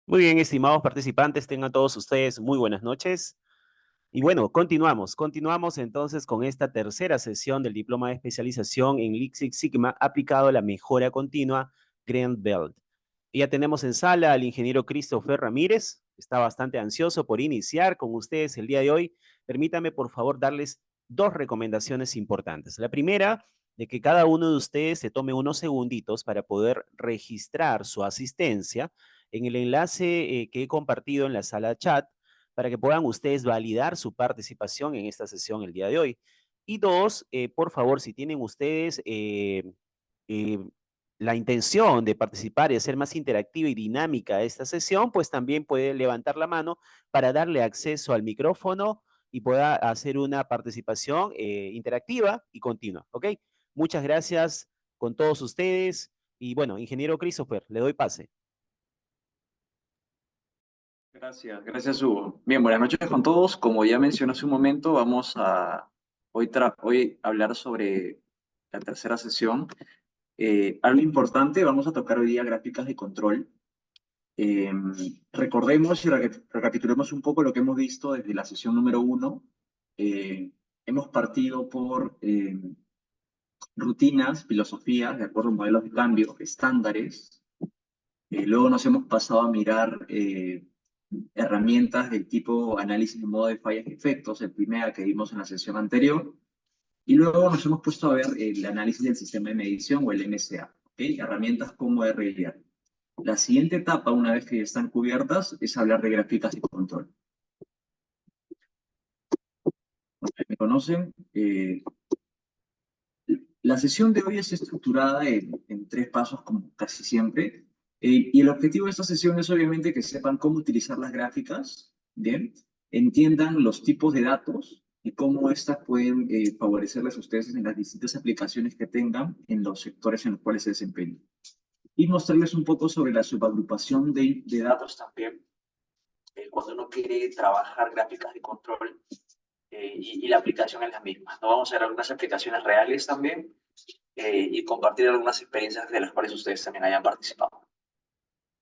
Muy bien, estimados participantes, tengan todos ustedes muy buenas noches. Y bueno, continuamos entonces con esta tercera sesión del diploma de especialización en Lean Six Sigma aplicado a la mejora continua Green Belt. Y ya tenemos en sala al ingeniero Christopher Ramírez, está bastante ansioso por iniciar con ustedes el día de hoy. Permítame, por favor, darles dos recomendaciones importantes. La primera, de que cada uno de ustedes se tome unos segunditos para poder registrar su asistencia en el enlace que he compartido en la sala chat para que puedan ustedes validar su participación en esta sesión el día de hoy. Y dos, por favor, si tienen ustedes eh, la intención de participar y hacer más interactiva y dinámica esta sesión, pues también puede levantar la mano para darle acceso al micrófono y pueda hacer una participación interactiva y continua, ¿ok? Muchas gracias con todos ustedes. Y bueno, ingeniero Christopher, le doy pase. Gracias Hugo. Bien, buenas noches con todos. Como ya mencioné hace un momento, vamos a hoy hablar sobre la tercera sesión. Algo importante, vamos a tocar hoy día gráficas de control. Eh, Recordemos y recapitulemos un poco lo que hemos visto desde la sesión número uno. Hemos partido por rutinas, filosofías, de acuerdo a modelos de cambio, estándares. Luego nos hemos pasado a mirar herramientas del tipo análisis de modo de fallas y efectos, el primera que vimos en la sesión anterior, y luego nos hemos puesto a ver el análisis del sistema de medición o el MCA, ¿okay? Herramientas como RIR. La siguiente etapa, una vez que ya están cubiertas, es hablar de gráficas y control. ¿Me conocen? La sesión de hoy es estructurada en tres pasos, como casi siempre. Y el objetivo de esta sesión es obviamente que sepan cómo utilizar las gráficas, ¿bien? Entiendan los tipos de datos y cómo estas pueden favorecerles a ustedes en las distintas aplicaciones que tengan en los sectores en los cuales se desempeñan. Y mostrarles un poco sobre la subagrupación de datos también, cuando uno quiere trabajar gráficas de control y la aplicación es la misma. ¿No? Vamos a ver algunas aplicaciones reales también y compartir algunas experiencias de las cuales ustedes también hayan participado.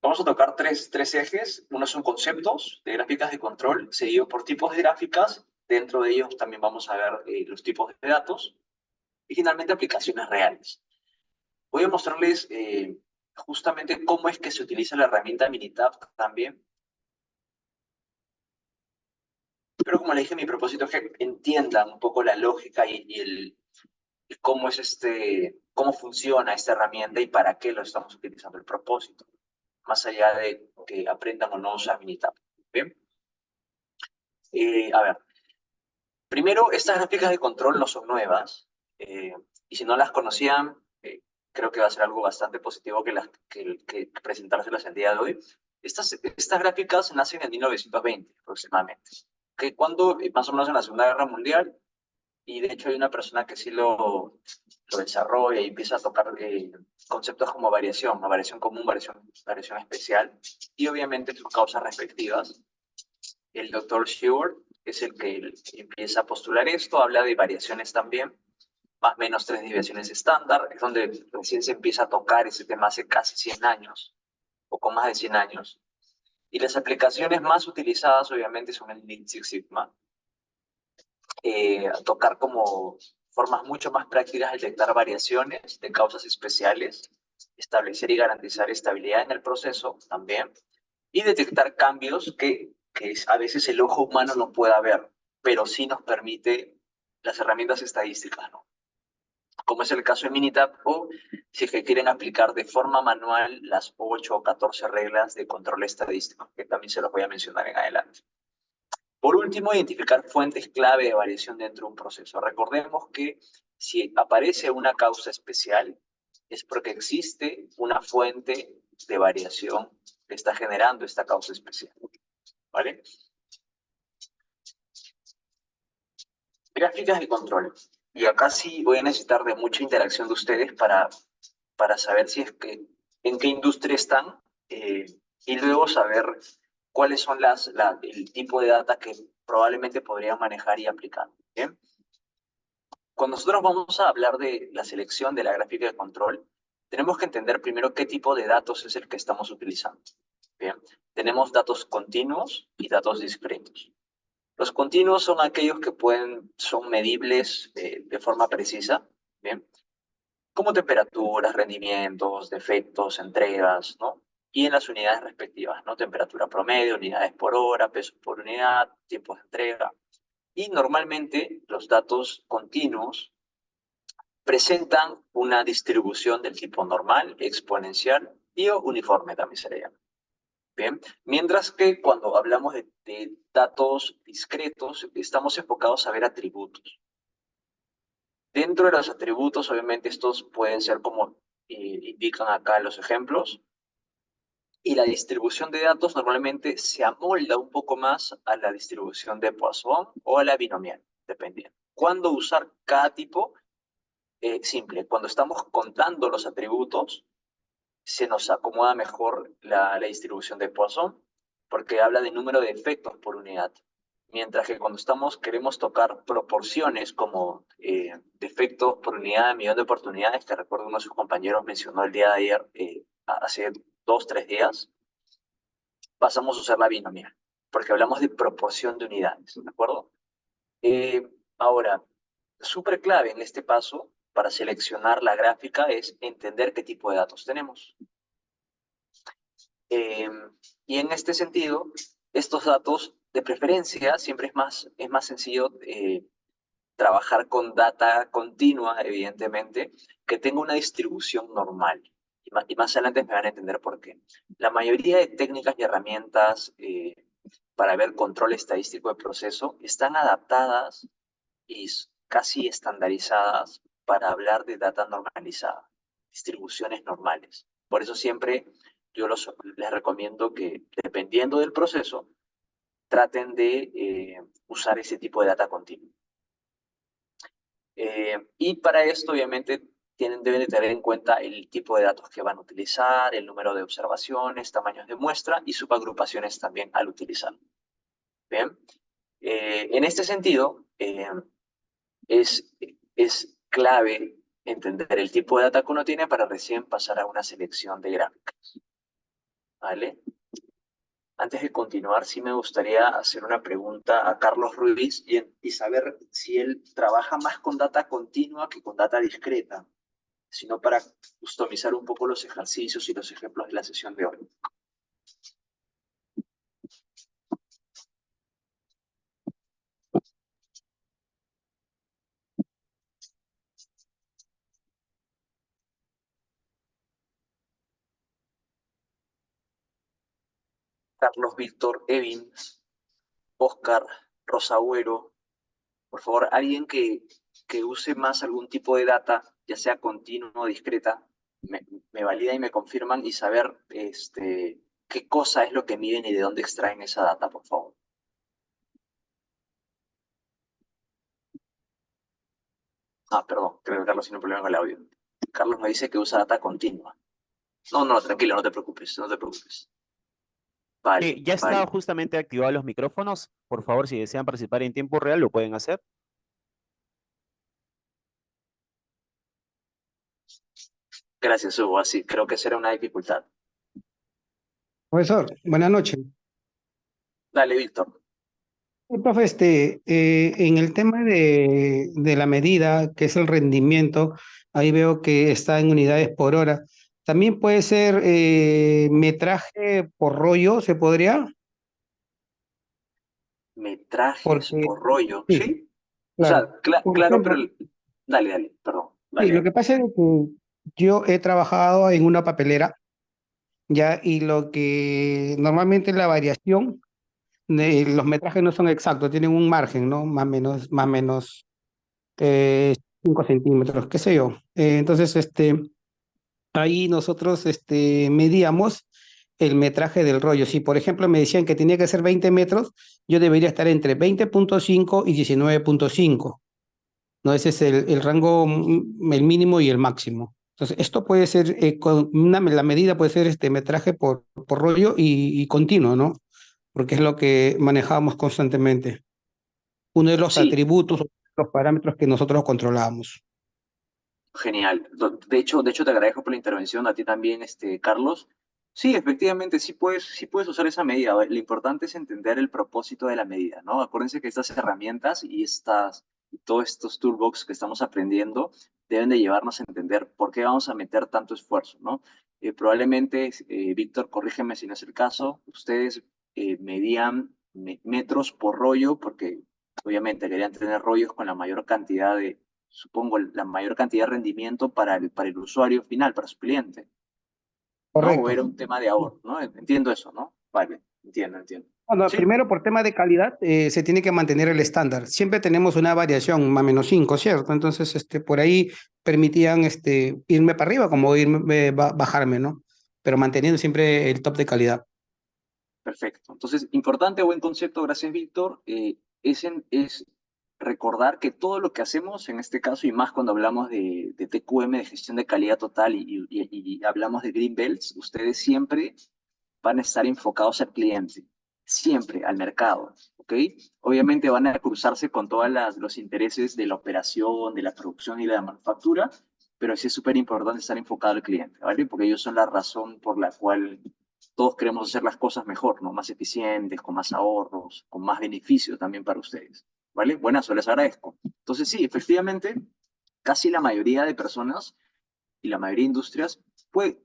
Vamos a tocar tres ejes. Uno son conceptos de gráficas de control, seguido por tipos de gráficas. Dentro de ellos también vamos a ver los tipos de datos y finalmente aplicaciones reales. Voy a mostrarles justamente cómo es que se utiliza la herramienta Minitab también. Pero como le dije, mi propósito es que entiendan un poco la lógica y cómo es cómo funciona esta herramienta y para qué lo estamos utilizando, el propósito, más allá de que aprendan o no a usar Minitab. Bien, a ver, primero, estas gráficas de control no son nuevas, y si no las conocían, creo que va a ser algo bastante positivo que presentárselas el día de hoy. Estas gráficas nacen en 1920 aproximadamente, que cuando más o menos en la Segunda Guerra Mundial, y de hecho hay una persona que sí lo desarrolla y empieza a tocar conceptos como variación común, variación especial, y obviamente sus causas respectivas. El doctor Sheward es el que empieza a postular esto, habla de variaciones también, más o menos 3 desviaciones estándar, es donde recién se empieza a tocar ese tema hace casi 100 años, o con más de 100 años. Y las aplicaciones más utilizadas obviamente son el Lean Six Sigma, a tocar como formas mucho más prácticas de detectar variaciones de causas especiales, establecer y garantizar estabilidad en el proceso también, y detectar cambios que a veces el ojo humano no pueda ver, pero sí nos permite las herramientas estadísticas, ¿no? Como es el caso de Minitab, o si es que quieren aplicar de forma manual las 8 o 14 reglas de control estadístico, que también se los voy a mencionar en adelante. Por último, identificar fuentes clave de variación dentro de un proceso. Recordemos que si aparece una causa especial, es porque existe una fuente de variación que está generando esta causa especial. ¿Vale? Gráficas de control. Y acá sí voy a necesitar de mucha interacción de ustedes para saber si es que, en qué industria están, y luego saber cuáles son el tipo de data que probablemente podrían manejar y aplicar. ¿Bien? Cuando nosotros vamos a hablar de la selección de la gráfica de control, tenemos que entender primero qué tipo de datos es el que estamos utilizando. Bien, tenemos datos continuos y datos discretos. Los continuos son aquellos que son medibles de forma precisa, ¿bien? Como temperaturas, rendimientos, defectos, entregas, ¿no? Y en las unidades respectivas, ¿no? Temperatura promedio, unidades por hora, peso por unidad, tiempos de entrega. Y normalmente los datos continuos presentan una distribución del tipo normal, exponencial y o uniforme también se le llama. Bien, mientras que cuando hablamos de datos discretos, estamos enfocados a ver atributos. Dentro de los atributos, obviamente, estos pueden ser como indican acá los ejemplos, y la distribución de datos normalmente se amolda un poco más a la distribución de Poisson o a la binomial, dependiendo. ¿Cuándo usar cada tipo? Simple, cuando estamos contando los atributos, se nos acomoda mejor la distribución de Poisson, porque habla de número de efectos por unidad. Mientras que cuando queremos tocar proporciones como defectos por unidad de millón de oportunidades, que recuerdo uno de sus compañeros mencionó el día de ayer, hace 2, 3 días, pasamos a usar la binomial, porque hablamos de proporción de unidades, ¿de acuerdo? Ahora, súper clave en este paso para seleccionar la gráfica es entender qué tipo de datos tenemos. Y en este sentido, estos datos, de preferencia, siempre es más sencillo trabajar con data continua, evidentemente, que tenga una distribución normal. Y más adelante me van a entender por qué. La mayoría de técnicas y herramientas para ver control estadístico de proceso están adaptadas y casi estandarizadas para hablar de data normalizada, distribuciones normales. Por eso siempre yo les recomiendo que, dependiendo del proceso, traten de usar ese tipo de data continua. Y para esto, obviamente, deben de tener en cuenta el tipo de datos que van a utilizar, el número de observaciones, tamaños de muestra y subagrupaciones también al utilizarlo. Bien, en este sentido, es clave entender el tipo de data que uno tiene para recién pasar a una selección de gráficas. ¿Vale? Antes de continuar, sí me gustaría hacer una pregunta a Carlos Ruiz y saber si él trabaja más con data continua que con data discreta, sino para customizar un poco los ejercicios y los ejemplos de la sesión de hoy. Carlos Víctor Evans, Oscar Rosagüero, por favor, alguien que use más algún tipo de data, ya sea continua o discreta, me valida y me confirman y saber qué cosa es lo que miden y de dónde extraen esa data, por favor. Perdón, creo que Carlos tiene un problema con el audio. Carlos me dice que usa data continua. No, tranquilo, no te preocupes, no te preocupes. Vale, Ya está vale. justamente activados los micrófonos. Por favor, si desean participar en tiempo real, lo pueden hacer. Gracias, Hugo. Así, creo que será una dificultad. Profesor, buenas noches. Dale, Víctor. Profe, en el tema de la medida, que es el rendimiento, ahí veo que está en unidades por hora. También puede ser metraje por rollo, ¿se podría? Metrajes Porque, por rollo, sí, ¿sí? O claro. sea, Por claro, pero... ejemplo, Dale, perdón. sí, lo Dale. que pasa es que yo he trabajado en una papelera, ya, y lo que normalmente la variación de los metrajes no son exactos, tienen un margen, ¿no? Más o menos eh, 5 centímetros, qué sé yo. Entonces, ahí nosotros medíamos el metraje del rollo. Si, por ejemplo, me decían que tenía que ser 20 metros, yo debería estar entre 20,5 y 19,5. ¿No? Ese es el rango, el mínimo y el máximo. Entonces, esto puede ser, la medida puede ser este metraje por rollo y continuo, ¿no? Porque es lo que manejábamos constantemente. Uno de los Sí, atributos, los parámetros que nosotros controlamos. genial. De hecho, te agradezco por la intervención, a ti también, Carlos. Sí, efectivamente, sí puedes usar esa medida. A ver, lo importante es entender el propósito de la medida, ¿no? Acuérdense que estas herramientas y todos estos toolbox que estamos aprendiendo deben de llevarnos a entender por qué vamos a meter tanto esfuerzo, ¿no? Probablemente, Víctor, corrígeme si no es el caso, ustedes medían metros por rollo porque obviamente querían tener rollos con la mayor cantidad de, supongo, la mayor cantidad de rendimiento para el usuario final, para su cliente. ¿No? O Correcto. era un tema de ahorro, ¿no? Entiendo eso, ¿no? Vale, entiendo. Bueno, Sí, primero, por tema de calidad, se tiene que mantener el estándar. Siempre tenemos una variación, más o menos 5, ¿cierto? Entonces, por ahí permitían irme para arriba, como irme, bajarme, ¿no? Pero manteniendo siempre el top de calidad. perfecto. Entonces, importante, buen concepto, gracias, Víctor, es recordar que todo lo que hacemos, en este caso, y más cuando hablamos de TQM, de gestión de calidad total, y hablamos de Green Belts, ustedes siempre van a estar enfocados al cliente, siempre al mercado, ¿ok? Obviamente van a cruzarse con todos los intereses de la operación, de la producción y de la manufactura, pero sí es súper importante estar enfocado al cliente, ¿vale? Porque ellos son la razón por la cual todos queremos hacer las cosas mejor, ¿no? Más eficientes, con más ahorros, con más beneficio también para ustedes, ¿vale? Buenas, les agradezco. Entonces sí, efectivamente, casi la mayoría de personas y la mayoría de industrias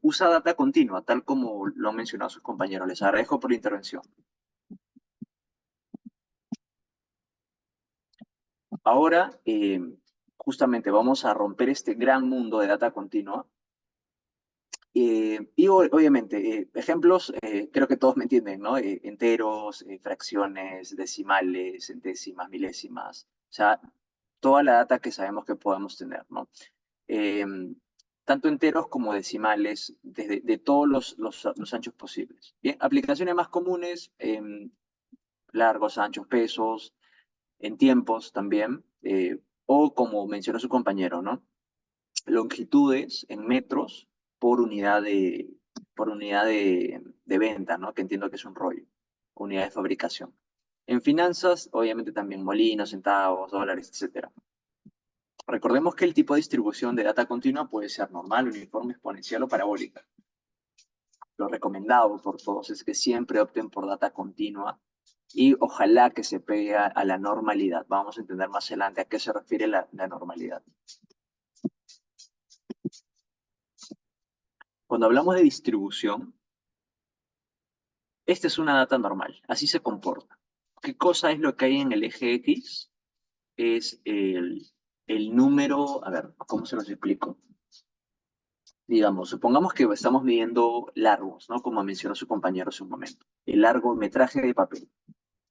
usa data continua, tal como lo han mencionado sus compañeros. Les agradezco por la intervención. Ahora, justamente vamos a romper este gran mundo de data continua. Obviamente, ejemplos, creo que todos me entienden, ¿no? Enteros, fracciones, decimales, centésimas, milésimas, o sea, toda la data que sabemos que podemos tener, ¿no? eh, Tanto enteros como decimales, de todos los anchos posibles. Bien, aplicaciones más comunes, largos, anchos, pesos, en tiempos también, o como mencionó su compañero, ¿no? Longitudes en metros por unidad de venta, ¿no? Que entiendo que es un rollo, unidad de fabricación. En finanzas, obviamente también molinos, centavos, dólares, etcétera. Recordemos que el tipo de distribución de data continua puede ser normal, uniforme, exponencial o parabólica. Lo recomendado por todos es que siempre opten por data continua y ojalá que se pegue a la normalidad. Vamos a entender más adelante a qué se refiere la normalidad. Cuando hablamos de distribución, esta es una data normal, así se comporta. ¿Qué cosa es lo que hay en el eje X? Es el número, a ver, ¿cómo se los explico? Digamos, supongamos que estamos midiendo largos, ¿no? Como mencionó su compañero hace un momento, el largometraje de papel.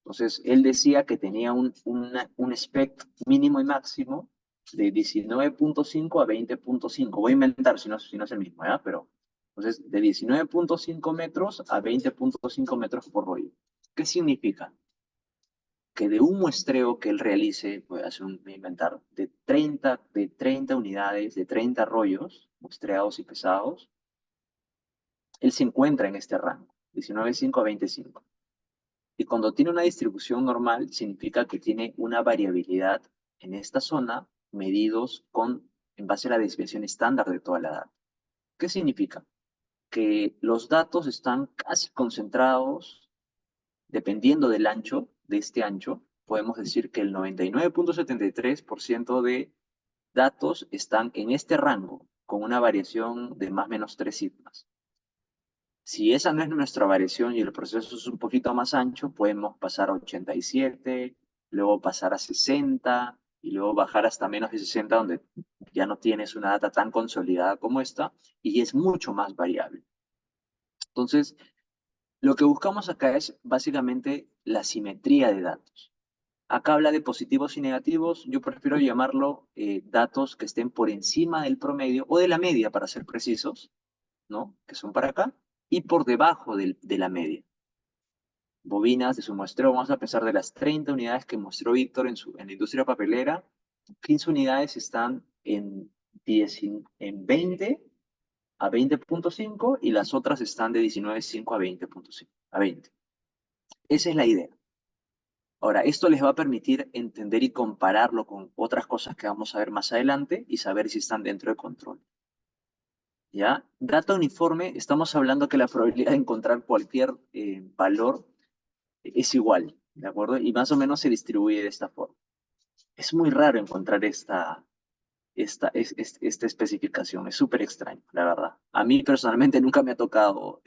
Entonces, él decía que tenía un spec mínimo y máximo de 19.5 a 20.5. Voy a inventar si no es el mismo, ¿ya? Pero, entonces, de 19.5 metros a 20.5 metros por rollo. ¿Qué significa? Que de un muestreo que él realice, voy a hacer voy a inventar, de 30 unidades, de 30 rollos, muestreados y pesados, él se encuentra en este rango, 19.5 a 20.5. Y cuando tiene una distribución normal, significa que tiene una variabilidad en esta zona medidos en base a la desviación estándar de toda la data. ¿Qué significa? Que los datos están casi concentrados, dependiendo del ancho, de este ancho, podemos decir que el 99.73% de datos están en este rango, con una variación de más o menos 3 sigmas. Si esa no es nuestra variación y el proceso es un poquito más ancho, podemos pasar a 87, luego pasar a 60 y luego bajar hasta menos de 60, donde ya no tienes una data tan consolidada como esta y es mucho más variable. Entonces, lo que buscamos acá es básicamente la simetría de datos. Acá habla de positivos y negativos, yo prefiero llamarlo datos que estén por encima del promedio o de la media, para ser precisos, ¿no? Que son para acá, y por debajo de la media. Bobinas de su muestreo, vamos a pesar de las 30 unidades que mostró Víctor en la industria papelera, 15 unidades están en 20 a 20.5 y las otras están de 19.5 a 20.5, a 20. Esa es la idea. Ahora, esto les va a permitir entender y compararlo con otras cosas que vamos a ver más adelante y saber si están dentro de control. ¿Ya? Data uniforme, estamos hablando que la probabilidad de encontrar cualquier valor es igual, ¿de acuerdo? Y más o menos se distribuye de esta forma. Es muy raro encontrar esta especificación, es súper extraño, la verdad. A mí personalmente nunca me ha tocado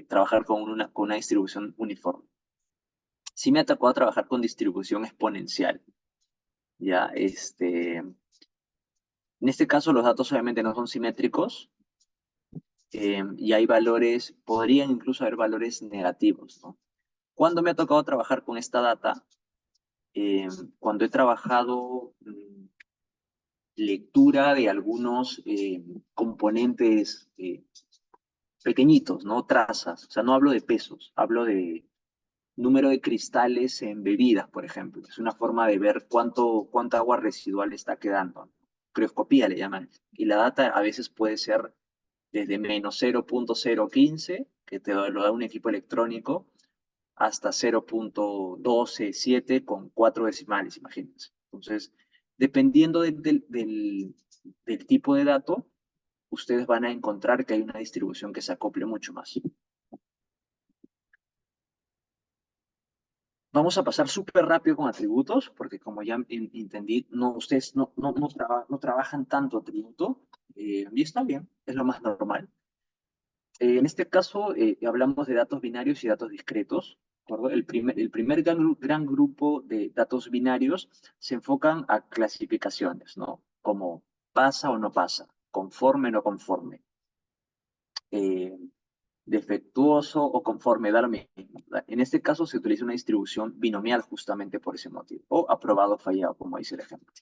trabajar con una distribución uniforme. Sí me ha tocado trabajar con distribución exponencial, ¿ya? En este caso los datos obviamente no son simétricos, y hay valores, podrían incluso haber valores negativos, ¿no? ¿Cuándo me ha tocado trabajar con esta data? Cuando he trabajado lectura de algunos componentes pequeñitos, ¿no? Trazas, o sea, no hablo de pesos, hablo de número de cristales en bebidas, por ejemplo. Es una forma de ver cuánta agua residual está quedando. Crioscopía le llaman. Y la data a veces puede ser desde menos 0.015, que lo da un equipo electrónico, hasta 0.127 con 4 decimales, imagínense. Entonces, dependiendo del tipo de dato, ustedes van a encontrar que hay una distribución que se acople mucho más. Vamos a pasar súper rápido con atributos, porque como ya entendí, ustedes no trabajan tanto atributo, y está bien, es lo más normal. En este caso, hablamos de datos binarios y datos discretos. ¿De acuerdo? El primer gran grupo de datos binarios se enfocan a clasificaciones, ¿no? Como pasa o no pasa, conforme o no conforme, eh, defectuoso o conforme, da lo mismo. En este caso se utiliza una distribución binomial justamente por ese motivo, o aprobado o fallado, como dice el ejemplo.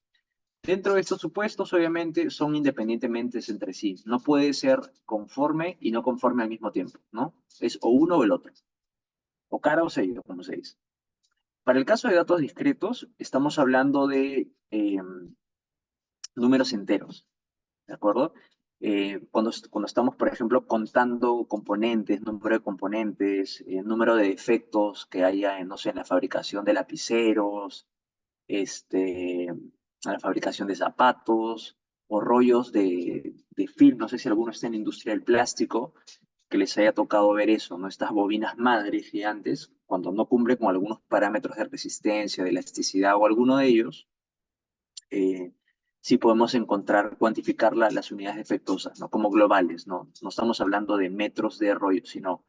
Dentro de estos supuestos, obviamente, son independientemente entre sí. No puede ser conforme y no conforme al mismo tiempo, ¿no? Es o uno o el otro. O cara o sello, como se dice. Para el caso de datos discretos, estamos hablando de números enteros, ¿de acuerdo? Cuando estamos, por ejemplo, contando componentes, número de componentes, número de defectos que haya, no sé, en la fabricación de lapiceros, a la fabricación de zapatos o rollos de film. No sé si alguno está en la industria del plástico, que les haya tocado ver eso, ¿no? Estas bobinas madres gigantes, cuando no cumplen con algunos parámetros de resistencia, de elasticidad o alguno de ellos, eh, sí podemos encontrar, cuantificar las unidades defectuosas, ¿no? Como globales, ¿no? No estamos hablando de metros de rollo, sino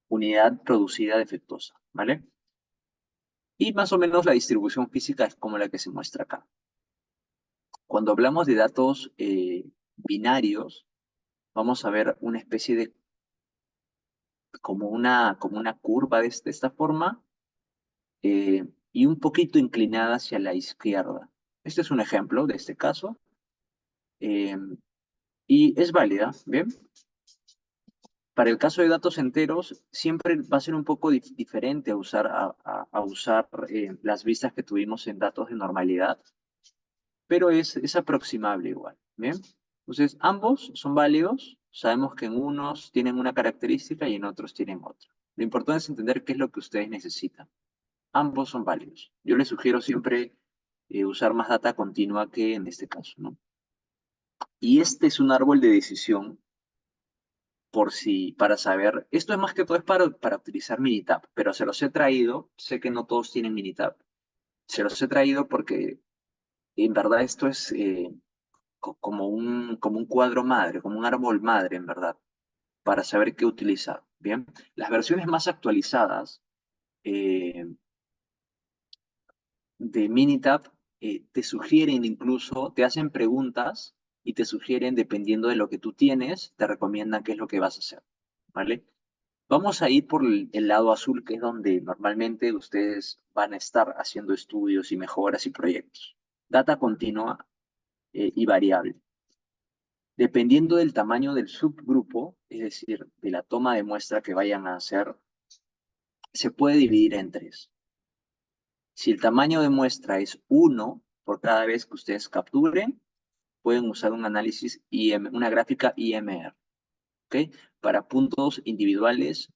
unidad producida defectuosa, ¿vale? Y más o menos la distribución física es como la que se muestra acá. Cuando hablamos de datos binarios, vamos a ver una especie de, como una curva de esta forma, y un poquito inclinada hacia la izquierda. Este es un ejemplo de este caso, eh, y es válida, ¿bien? Para el caso de datos enteros, siempre va a ser un poco diferente a usar las vistas que tuvimos en datos de normalidad, pero es aproximable igual, ¿bien? Entonces, ambos son válidos. Sabemos que en unos tienen una característica y en otros tienen otra. Lo importante es entender qué es lo que ustedes necesitan. Ambos son válidos. Yo les sugiero siempre usar más data continua que en este caso, ¿no? Y este es un árbol de decisión para saber, esto es más que todo es para utilizar Minitab, pero se los he traído, sé que no todos tienen Minitab, se los he traído porque en verdad esto es como un cuadro madre, como un árbol madre, en verdad, para saber qué utilizar. Bien, las versiones más actualizadas eh, de Minitab te sugieren incluso, te hacen preguntas y te sugieren, dependiendo de lo que tú tienes, te recomiendan qué es lo que vas a hacer. ¿Vale? Vamos a ir por el lado azul, que es donde normalmente ustedes van a estar haciendo estudios y mejoras y proyectos. Data continua y variable. Dependiendo del tamaño del subgrupo, es decir, de la toma de muestra que vayan a hacer, se puede dividir en tres. Si el tamaño de muestra es 1 por cada vez que ustedes capturen, pueden usar un análisis una gráfica IMR. ¿Ok? Para puntos individuales,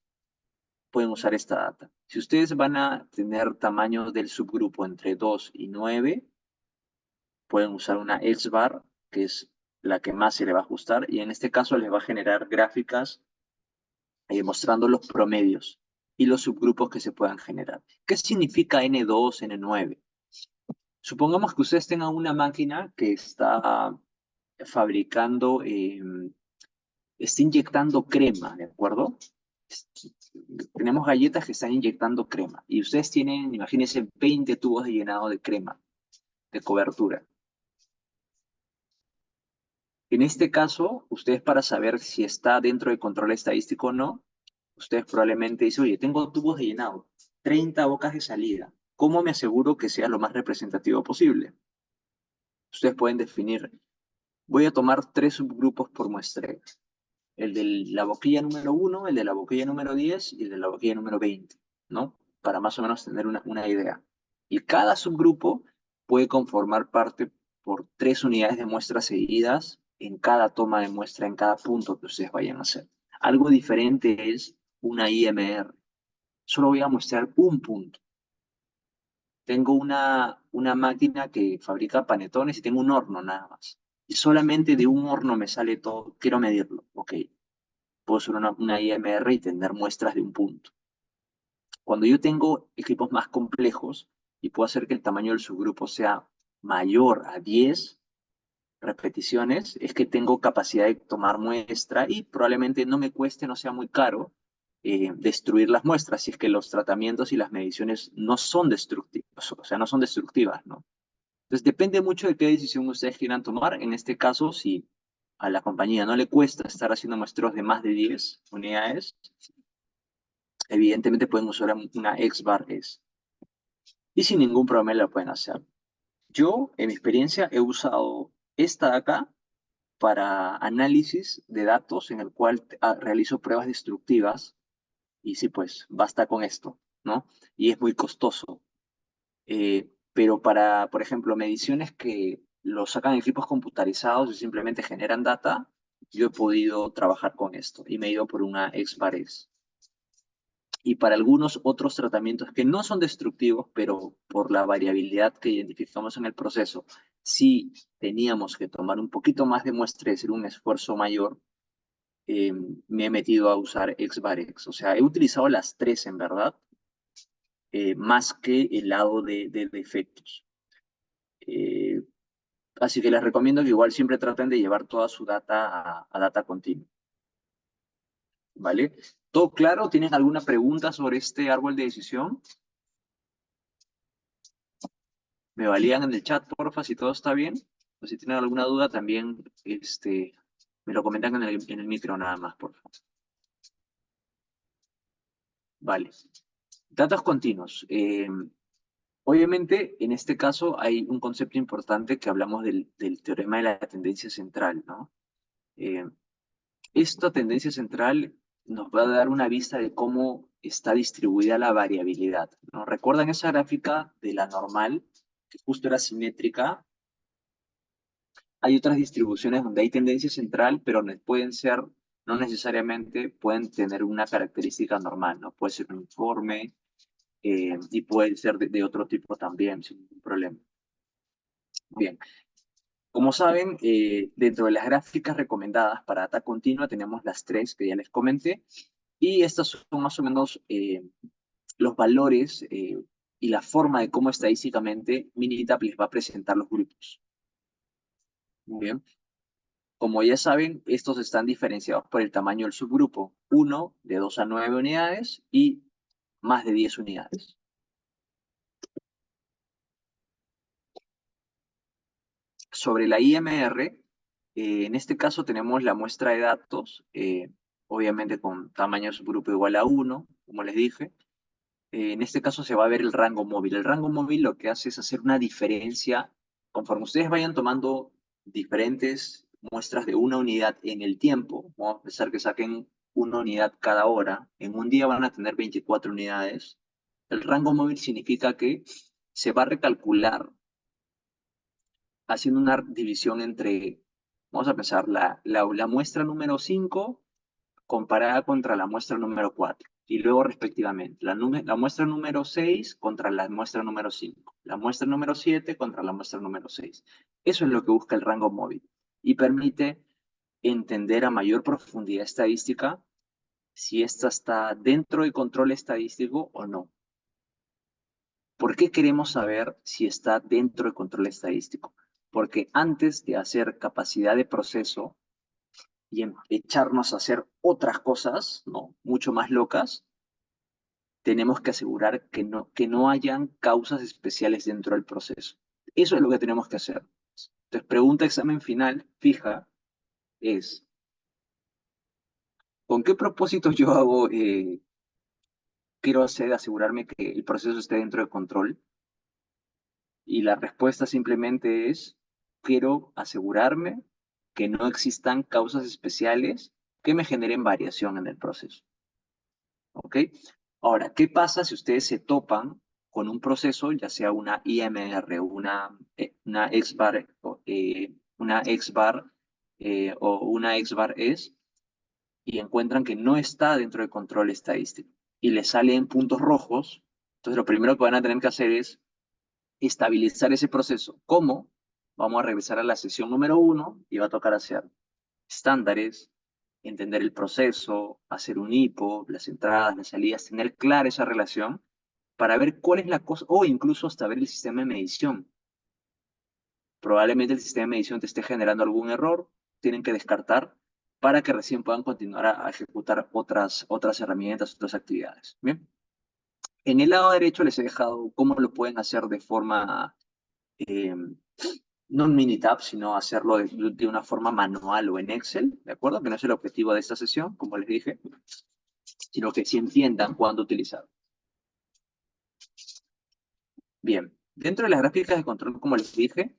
pueden usar esta data. Si ustedes van a tener tamaños del subgrupo entre 2 y 9, pueden usar una XBAR, que es la que más se le va a ajustar, y en este caso les va a generar gráficas mostrando los promedios y los subgrupos que se puedan generar. ¿Qué significa N2, N9? Supongamos que ustedes tengan una máquina que está fabricando, está inyectando crema, ¿de acuerdo? Tenemos galletas que están inyectando crema y ustedes tienen, imagínense, 20 tubos de llenado de crema, de cobertura. En este caso, ustedes para saber si está dentro del control estadístico o no, ustedes probablemente dicen, oye, tengo tubos de llenado, 30 bocas de salida. ¿Cómo me aseguro que sea lo más representativo posible? Ustedes pueden definir, voy a tomar 3 subgrupos por muestreo. El de la boquilla número 1, el de la boquilla número 10 y el de la boquilla número 20, ¿no? Para más o menos tener una idea. Y cada subgrupo puede conformar parte por 3 unidades de muestra seguidas en cada toma de muestra, en cada punto que ustedes vayan a hacer. Algo diferente es una IMR. Solo voy a mostrar un punto. Tengo una máquina que fabrica panetones y tengo un horno nada más. Y solamente de un horno me sale todo. Quiero medirlo. Ok. Puedo hacer una IMR y tener muestras de un punto. Cuando yo tengo equipos más complejos y puedo hacer que el tamaño del subgrupo sea mayor a 10 repeticiones, es que tengo capacidad de tomar muestra y probablemente no me cueste, no sea muy caro destruir las muestras si es que los tratamientos y las mediciones no son destructivos, o sea, no son destructivas, ¿no? Entonces depende mucho de qué decisión ustedes quieran tomar. En este caso, si a la compañía no le cuesta estar haciendo muestreos de más de 10 unidades, evidentemente pueden usar una XBAR-S. Y sin ningún problema lo pueden hacer. Yo, en mi experiencia, he usado esta de acá para análisis de datos en el cual realizo pruebas destructivas y sí, pues basta con esto, ¿no? Y es muy costoso. Pero para, por ejemplo, mediciones que lo sacan equipos computarizados y simplemente generan data, yo he podido trabajar con esto y me he ido por una XBAR-S. Y para algunos otros tratamientos que no son destructivos, pero por la variabilidad que identificamos en el proceso, si teníamos que tomar un poquito más de muestra y hacer un esfuerzo mayor, me he metido a usar XBAR-X. O sea, he utilizado las 3 en verdad, más que el lado de defectos. Así que les recomiendo que igual siempre traten de llevar toda su data a data continua. ¿Vale? ¿Todo claro? ¿Tienen alguna pregunta sobre este árbol de decisión? Me valían en el chat, porfa, si todo está bien. O si tienen alguna duda, también me lo comentan en el micro nada más, porfa. Vale. Datos continuos. Obviamente, en este caso hay un concepto importante que hablamos del teorema de la tendencia central, ¿no? Esta tendencia central nos va a dar una vista de cómo está distribuida la variabilidad, ¿no? ¿Recuerdan esa gráfica de la normal, que justo era simétrica? Hay otras distribuciones donde hay tendencia central, pero no necesariamente pueden tener una característica normal, ¿no? Puede ser uniforme y puede ser de otro tipo también, sin ningún problema. Bien, como saben, dentro de las gráficas recomendadas para data continua tenemos las 3 que ya les comenté, y estas son más o menos los valores y la forma de cómo estadísticamente Minitab les va a presentar los grupos. Muy bien. Como ya saben, estos están diferenciados por el tamaño del subgrupo. 1 de 2 a 9 unidades y más de 10 unidades. Sobre la IMR, en este caso tenemos la muestra de datos, obviamente con tamaño de subgrupo igual a 1, como les dije. En este caso se va a ver el rango móvil. El rango móvil lo que hace es hacer una diferencia. Conforme ustedes vayan tomando diferentes muestras de una unidad en el tiempo, vamos a pensar que saquen una unidad cada hora, en un día van a tener 24 unidades. El rango móvil significa que se va a recalcular haciendo una división entre, vamos a pensar, la muestra número 5 comparada contra la muestra número 4, y luego respectivamente, la muestra número 6 contra la muestra número 5, la muestra número 7 contra la muestra número 6. Eso es lo que busca el rango móvil. y permite entender a mayor profundidad estadística si esta está dentro del control estadístico o no. ¿Por qué queremos saber si está dentro del control estadístico? Porque antes de hacer capacidad de proceso y echarnos a hacer otras cosas, ¿no?, mucho más locas, tenemos que asegurar que no hayan causas especiales dentro del proceso. Eso es lo que tenemos que hacer. Entonces, pregunta examen final fija es, ¿con qué propósitos yo quiero asegurarme que el proceso esté dentro de control? Y la respuesta simplemente es, quiero asegurarme que no existan causas especiales que me generen variación en el proceso. ¿Ok? Ahora, ¿qué pasa si ustedes se topan con un proceso, ya sea una IMR, una XBAR, una XBAR o una XBAR-S, y encuentran que no está dentro del control estadístico y les salen puntos rojos? Entonces, lo primero que van a tener que hacer es estabilizar ese proceso. ¿Cómo? Vamos a regresar a la sesión número 1 y va a tocar hacer estándares, entender el proceso, hacer un IPO, las entradas, las salidas, tener clara esa relación para ver cuál es la cosa, o incluso hasta ver el sistema de medición. Probablemente el sistema de medición te esté generando algún error, tienen que descartar para que recién puedan continuar a ejecutar otras herramientas, otras actividades. Bien. En el lado derecho les he dejado cómo lo pueden hacer de forma no en Minitab, sino hacerlo de una forma manual o en Excel, ¿de acuerdo? Que no es el objetivo de esta sesión, como les dije, sino que sí entiendan cuándo utilizarlo. Bien, dentro de las gráficas de control, como les dije,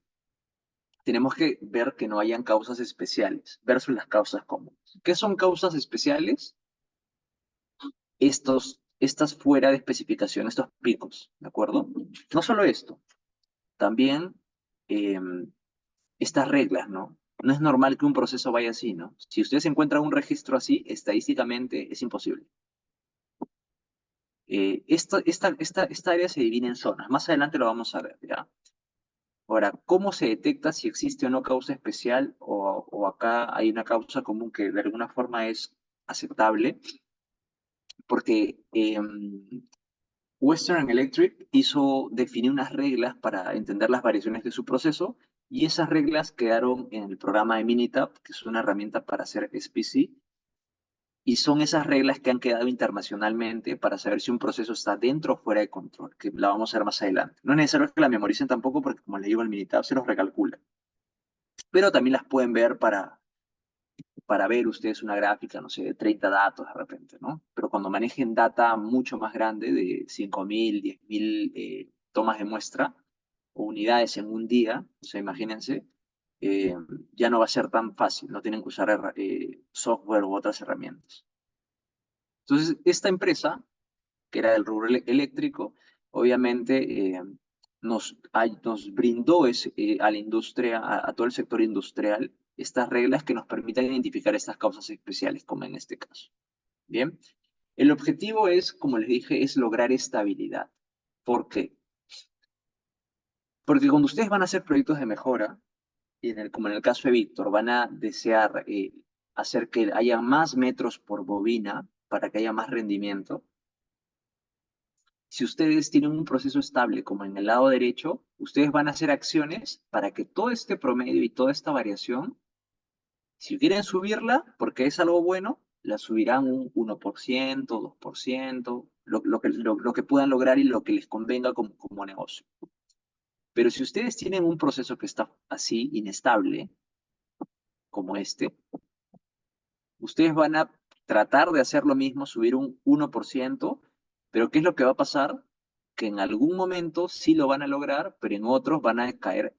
tenemos que ver que no hayan causas especiales versus las causas comunes. ¿Qué son causas especiales? Estas fuera de especificación, estos picos, ¿de acuerdo? No solo esto, también estas reglas, ¿no? No es normal que un proceso vaya así, ¿no? Si ustedes encuentran un registro así, estadísticamente es imposible. Esta área se divide en zonas. Más adelante lo vamos a ver, ¿ya? Ahora, ¿cómo se detecta si existe o no causa especial o acá hay una causa común que de alguna forma es aceptable? Porque Western Electric definió unas reglas para entender las variaciones de su proceso y esas reglas quedaron en el programa de Minitab, que es una herramienta para hacer SPC, y son esas reglas que han quedado internacionalmente para saber si un proceso está dentro o fuera de control, que la vamos a ver más adelante. No es necesario que la memoricen tampoco porque, como les digo, el Minitab se los recalcula. Pero también las pueden ver para ver ustedes una gráfica, no sé, de 30 datos de repente, ¿no? Pero cuando manejen data mucho más grande, de 5.000, 10.000 tomas de muestra o unidades en un día, o sea, imagínense, ya no va a ser tan fácil, no tienen que usar software u otras herramientas. Entonces, esta empresa, que era del rubro eléctrico, obviamente nos brindó a la industria, a todo el sector industrial, estas reglas que nos permitan identificar estas causas especiales, como en este caso. Bien, el objetivo es, como les dije, es lograr estabilidad. ¿Por qué? Porque cuando ustedes van a hacer proyectos de mejora, como en el caso de Víctor, van a desear hacer que haya más metros por bobina para que haya más rendimiento. Si ustedes tienen un proceso estable como en el lado derecho, ustedes van a hacer acciones para que todo este promedio y toda esta variación, si quieren subirla porque es algo bueno, la subirán un 1%, 2%, lo que puedan lograr y lo que les convenga como negocio. Pero si ustedes tienen un proceso que está así, inestable, como este, ustedes van a tratar de hacer lo mismo, subir un 1%, pero ¿qué es lo que va a pasar? Que en algún momento sí lo van a lograr, pero en otros van a caer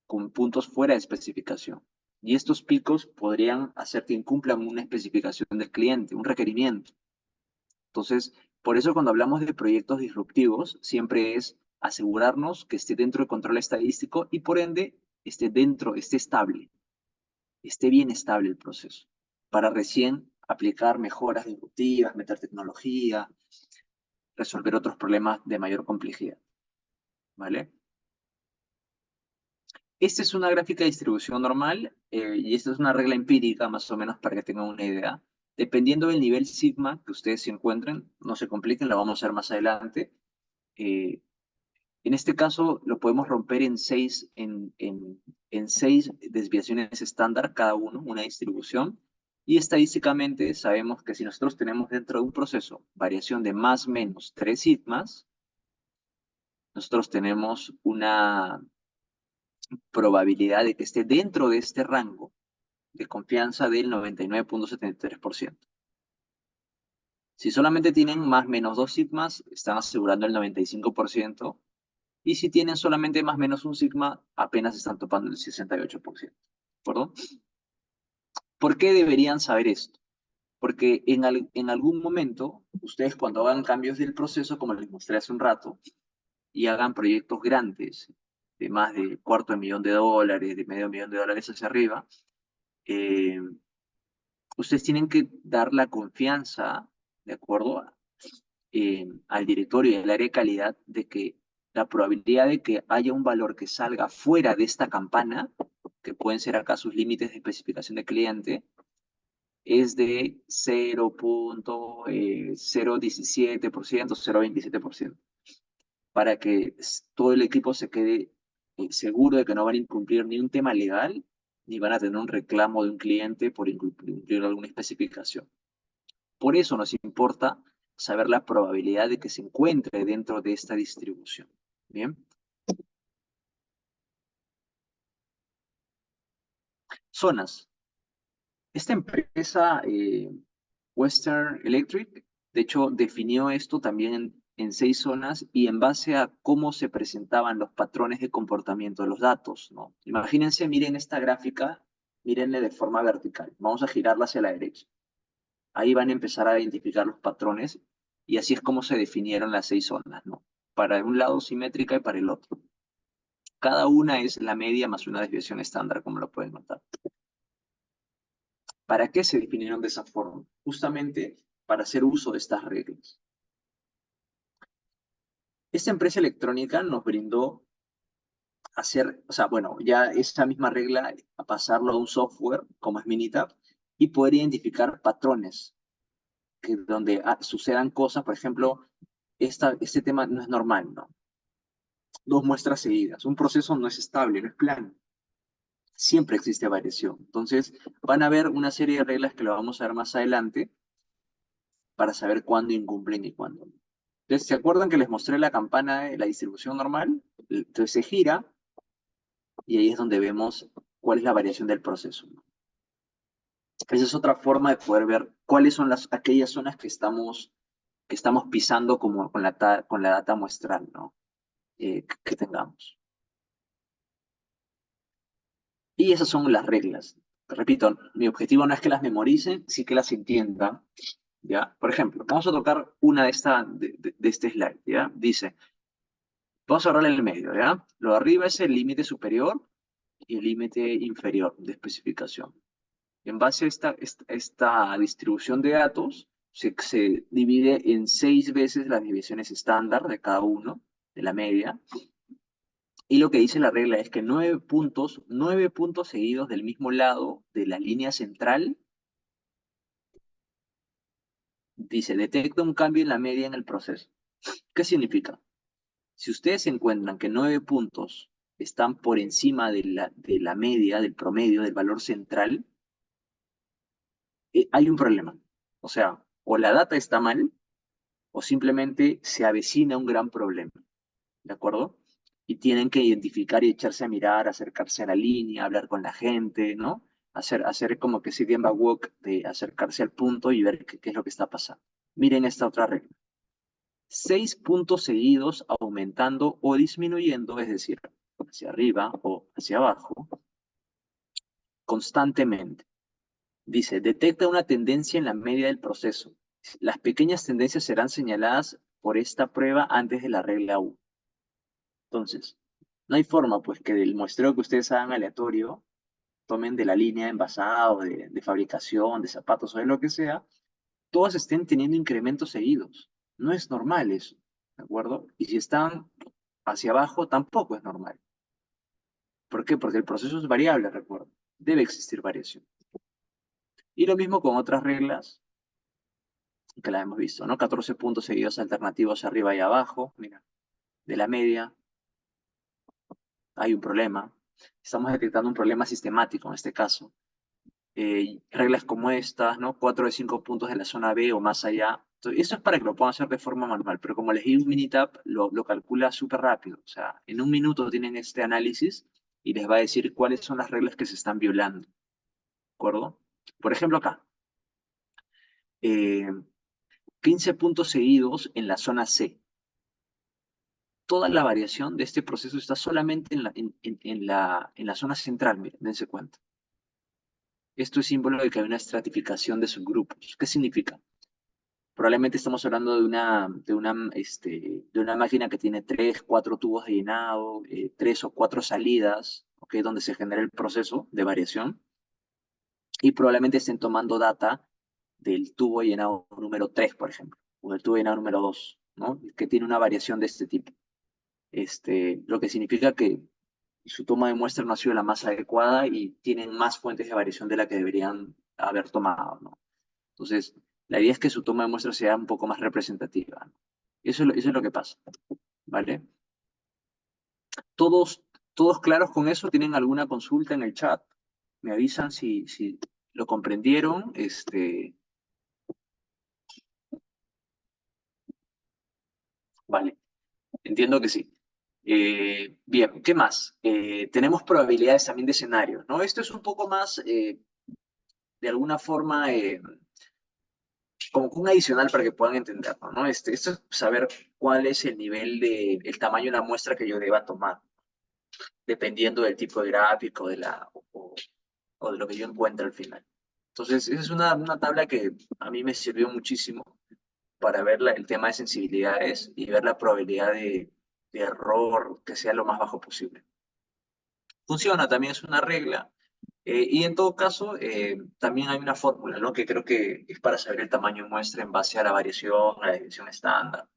con puntos fuera de especificación. Y estos picos podrían hacer que incumplan una especificación del cliente, un requerimiento. Entonces, por eso cuando hablamos de proyectos disruptivos, siempre es asegurarnos que esté dentro del control estadístico y por ende esté estable, esté bien estable el proceso, para recién aplicar mejoras disruptivas, meter tecnología, resolver otros problemas de mayor complejidad. ¿Vale? Esta es una gráfica de distribución normal. y esta es una regla empírica más o menos para que tengan una idea, dependiendo del nivel sigma que ustedes se encuentren, no se compliquen, lo vamos a ver más adelante. En este caso lo podemos romper en seis desviaciones estándar cada uno, una distribución. Y estadísticamente sabemos que si nosotros tenemos dentro de un proceso variación de más o menos 3 sigmas, nosotros tenemos una probabilidad de que esté dentro de este rango de confianza del 99.73%. Si solamente tienen más o menos 2 sigmas, están asegurando el 95%. Y si tienen solamente más o menos un sigma, apenas están topando el 68%. ¿De acuerdo? ¿Por qué deberían saber esto? Porque en algún momento, ustedes cuando hagan cambios del proceso, como les mostré hace un rato, y hagan proyectos grandes, de más de $250,000, de $500,000 hacia arriba, ustedes tienen que dar la confianza, ¿de acuerdo? Al directorio y al área de calidad de que la probabilidad de que haya un valor que salga fuera de esta campana, que pueden ser acá sus límites de especificación de cliente, es de 0.017%, 0.27%, para que todo el equipo se quede seguro de que no van a incumplir ni un tema legal, ni van a tener un reclamo de un cliente por incumplir alguna especificación. Por eso nos importa saber la probabilidad de que se encuentre dentro de esta distribución. Bien. Zonas. Esta empresa, Western Electric, de hecho, definió esto también en 6 zonas y en base a cómo se presentaban los patrones de comportamiento de los datos, ¿no? Imagínense, miren esta gráfica, mírenle de forma vertical. Vamos a girarla hacia la derecha. Ahí van a empezar a identificar los patrones y así es como se definieron las 6 zonas, ¿no? Para un lado simétrica y para el otro. Cada una es la media más una desviación estándar, como lo pueden notar. ¿Para qué se definieron de esa forma? Justamente para hacer uso de estas reglas. Esta empresa electrónica nos brindó hacer, o sea, bueno, ya esa misma regla, a pasarlo a un software como es Minitab y poder identificar patrones que donde sucedan cosas, por ejemplo, este tema no es normal, ¿no? 2 muestras seguidas. Un proceso no es estable, no es plano. Siempre existe variación. Entonces, van a haber una serie de reglas que lo vamos a ver más adelante para saber cuándo incumplen y cuándo no. Entonces, ¿se acuerdan que les mostré la campana de la distribución normal? Entonces se gira y ahí es donde vemos cuál es la variación del proceso, ¿no? Esa es otra forma de poder ver cuáles son aquellas zonas que estamos pisando como con la data muestral, ¿no? Que tengamos. Y esas son las reglas. Repito, mi objetivo no es que las memoricen, sí que las entiendan, ¿ya? Por ejemplo, vamos a tocar una de este slide, ¿ya? Dice, vamos a agarrar el medio, ¿ya? Lo de arriba es el límite superior y el límite inferior de especificación. En base a esta distribución de datos, se divide en 6 veces las divisiones estándar de cada uno, de la media. Y lo que dice la regla es que 9 puntos seguidos del mismo lado de la línea central, dice, detecta un cambio en la media en el proceso. ¿Qué significa? Si ustedes encuentran que 9 puntos están por encima de la media, del promedio, del valor central, hay un problema. O sea, o la data está mal, o simplemente se avecina un gran problema. ¿De acuerdo? Y tienen que identificar y echarse a mirar, acercarse a la línea, hablar con la gente, ¿no? Hacer como que ese Gemba Walk de acercarse al punto y ver qué es lo que está pasando. Miren esta otra regla. 6 puntos seguidos aumentando o disminuyendo, es decir, hacia arriba o hacia abajo, constantemente. Dice, detecta una tendencia en la media del proceso. Las pequeñas tendencias serán señaladas por esta prueba antes de la regla 1. Entonces, no hay forma, pues, que del muestreo que ustedes hagan aleatorio, tomen de la línea de envasado, de fabricación, de zapatos o de lo que sea, todas estén teniendo incrementos seguidos. No es normal eso, ¿de acuerdo? Y si están hacia abajo, tampoco es normal. ¿Por qué? Porque el proceso es variable, recuerdo. debe existir variación. Y lo mismo con otras reglas que la hemos visto, ¿no? 14 puntos seguidos alternativos arriba y abajo, mira, de la media. Hay un problema. Estamos detectando un problema sistemático en este caso. Reglas como estas, ¿no? 4 de 5 puntos de la zona B o más allá. Entonces, eso es para que lo puedan hacer de forma manual, pero como les digo, un Minitab lo calcula súper rápido. O sea, en un minuto tienen este análisis y les va a decir cuáles son las reglas que se están violando. ¿De acuerdo? Por ejemplo, acá. 15 puntos seguidos en la zona C. Toda la variación de este proceso está solamente en la zona central, miren, dense cuenta. Esto es símbolo de que hay una estratificación de subgrupos. ¿Qué significa? Probablemente estamos hablando de una máquina que tiene 3, 4 tubos de llenado, 3 o 4 salidas, ¿okay? Donde se genera el proceso de variación. Y probablemente estén tomando data del tubo de llenado número 3, por ejemplo, o del tubo de llenado número 2, ¿no? Que tiene una variación de este tipo. Lo que significa que su toma de muestra no ha sido la más adecuada y tienen más fuentes de variación de la que deberían haber tomado, ¿no? Entonces, la idea es que su toma de muestra sea un poco más representativa, ¿no? Eso es lo que pasa, ¿vale? ¿Todos claros con eso? ¿Tienen alguna consulta en el chat? Me avisan si lo comprendieron. Vale, entiendo que sí. Bien, ¿qué más? Tenemos probabilidades también de escenarios, ¿no? Esto es un poco más, de alguna forma, como un adicional para que puedan entenderlo, ¿no? Esto es saber cuál es el nivel el tamaño de la muestra que yo deba tomar, dependiendo del tipo de gráfico o de lo que yo encuentre al final. Entonces, esa es una tabla que a mí me sirvió muchísimo para ver el tema de sensibilidades y ver la probabilidad de error que sea lo más bajo posible. Funciona, también es una regla. Y en todo caso, también hay una fórmula, ¿no? Que creo que es para saber el tamaño de muestra en base a la variación, a la desviación estándar.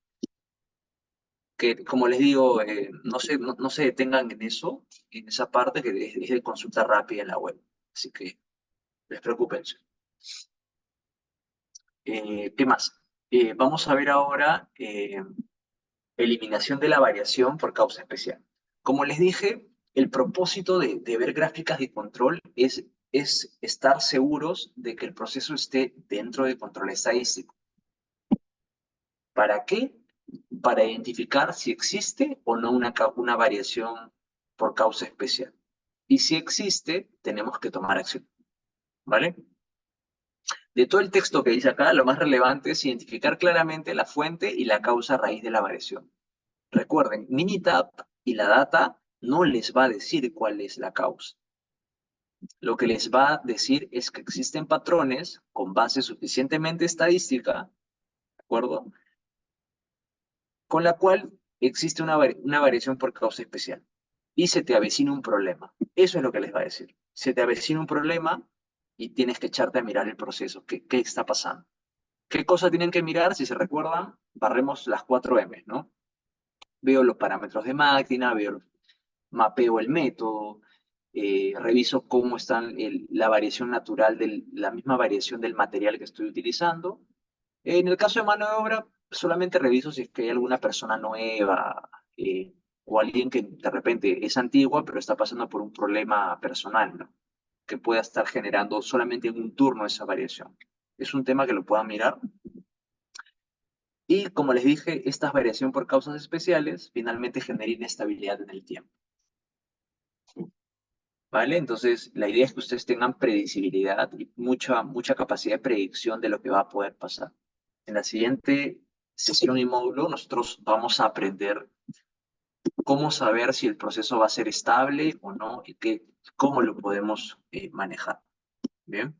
Que, como les digo, no se detengan en eso, en esa parte que es de consulta rápida en la web. Así que, despreocúpense. ¿Qué más? Vamos a ver ahora eliminación de la variación por causa especial. Como les dije, el propósito de ver gráficas de control es estar seguros de que el proceso esté dentro de control estadístico. ¿Para qué? Para identificar si existe o no una variación por causa especial. Y si existe, tenemos que tomar acción. ¿Vale? De todo el texto que dice acá, lo más relevante es identificar claramente la fuente y la causa raíz de la variación. Recuerden, Minitab y la data no les va a decir cuál es la causa. Lo que les va a decir es que existen patrones con base suficientemente estadística, ¿de acuerdo? Con la cual existe una variación por causa especial. Y se te avecina un problema. Eso es lo que les va a decir. Se te avecina un problema y tienes que echarte a mirar el proceso. ¿Qué está pasando? ¿Qué cosa tienen que mirar? Si se recuerdan, barremos las 4 M, ¿no? Veo los parámetros de máquina, mapeo el método, reviso cómo está la variación natural, la misma variación del material que estoy utilizando. En el caso de mano de obra, solamente reviso si es que hay alguna persona nueva o alguien que de repente es antigua, pero está pasando por un problema personal, ¿no? Que pueda estar generando solamente en un turno esa variación. Es un tema que lo puedan mirar. Y como les dije, esta variación por causas especiales finalmente genera inestabilidad en el tiempo. ¿Vale? Entonces, la idea es que ustedes tengan predecibilidad y mucha capacidad de predicción de lo que va a poder pasar. En la siguiente sesión y módulo, nosotros vamos a aprender cómo saber si el proceso va a ser estable o no y cómo lo podemos manejar. ¿Bien?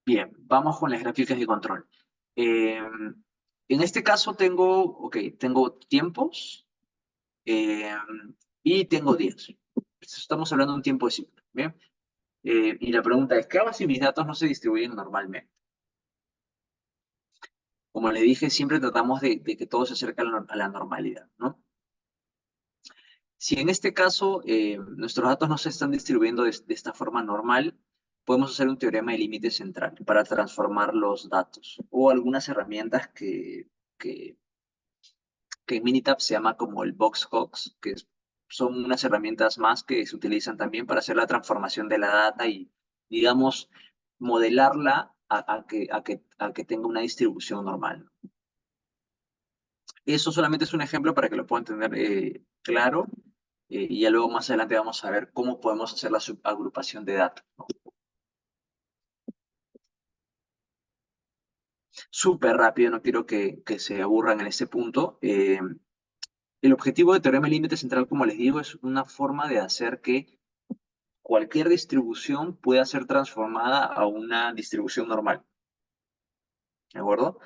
Bien, vamos con las gráficas de control. En este caso tengo tiempos y tengo días. Estamos hablando de un tiempo de ciclo. ¿Bien? Y la pregunta es, ¿qué hago si mis datos no se distribuyen normalmente? Como le dije, siempre tratamos de que todo se acerque a la normalidad, ¿no? Si en este caso nuestros datos no se están distribuyendo de esta forma normal, podemos hacer un teorema de límite central para transformar los datos o algunas herramientas que, que en Minitab se llama como el BoxHawks, son unas herramientas más que se utilizan también para hacer la transformación de la data y, digamos, modelarla a que tenga una distribución normal. Eso solamente es un ejemplo para que lo puedan tener claro y ya luego más adelante vamos a ver cómo podemos hacer la subagrupación de datos, ¿no? Súper rápido, no quiero que se aburran en este punto. El objetivo de teorema de límite central, como les digo, es una forma de hacer que cualquier distribución pueda ser transformada a una distribución normal. ¿De acuerdo?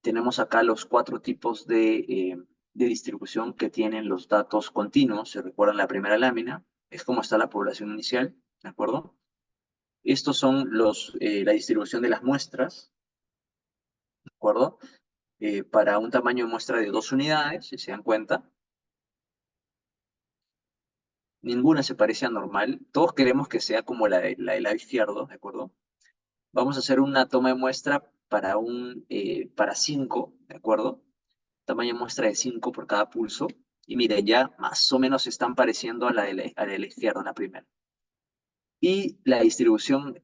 Tenemos acá los 4 tipos de distribución que tienen los datos continuos. ¿Se recuerdan la primera lámina? Es como está la población inicial. ¿De acuerdo? Estos son la distribución de las muestras. ¿De acuerdo? Para un tamaño de muestra de 2 unidades, si se dan cuenta. Ninguna se parece a normal. Todos queremos que sea como la del lado izquierdo, ¿de acuerdo? Vamos a hacer una toma de muestra para 5, ¿de acuerdo? Tamaño de muestra de 5 por cada pulso. Y miren, ya más o menos se están pareciendo a la de la izquierda, la primera. Y la distribución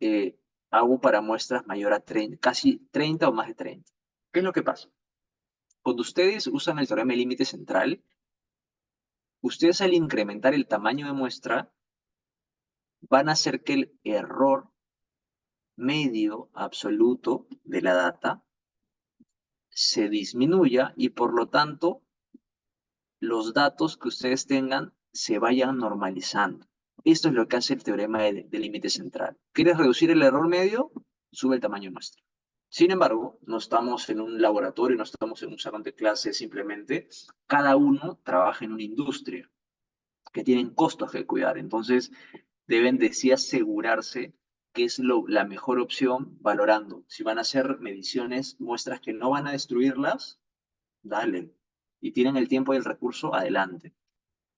hago para muestras mayor a 30, casi 30 o más de 30. ¿Qué es lo que pasa? Cuando ustedes usan el teorema de límite central, ustedes al incrementar el tamaño de muestra van a hacer que el error medio absoluto de la data se disminuya y por lo tanto los datos que ustedes tengan se vayan normalizando. Esto es lo que hace el teorema de límite central. ¿Quieres reducir el error medio? Sube el tamaño de muestra. Sin embargo, no estamos en un laboratorio, no estamos en un salón de clase simplemente. Cada uno trabaja en una industria que tienen costos que cuidar. Entonces, deben de sí asegurarse que es la mejor opción valorando. Si van a hacer mediciones, muestras que no van a destruirlas, dale. Y tienen el tiempo y el recurso, adelante.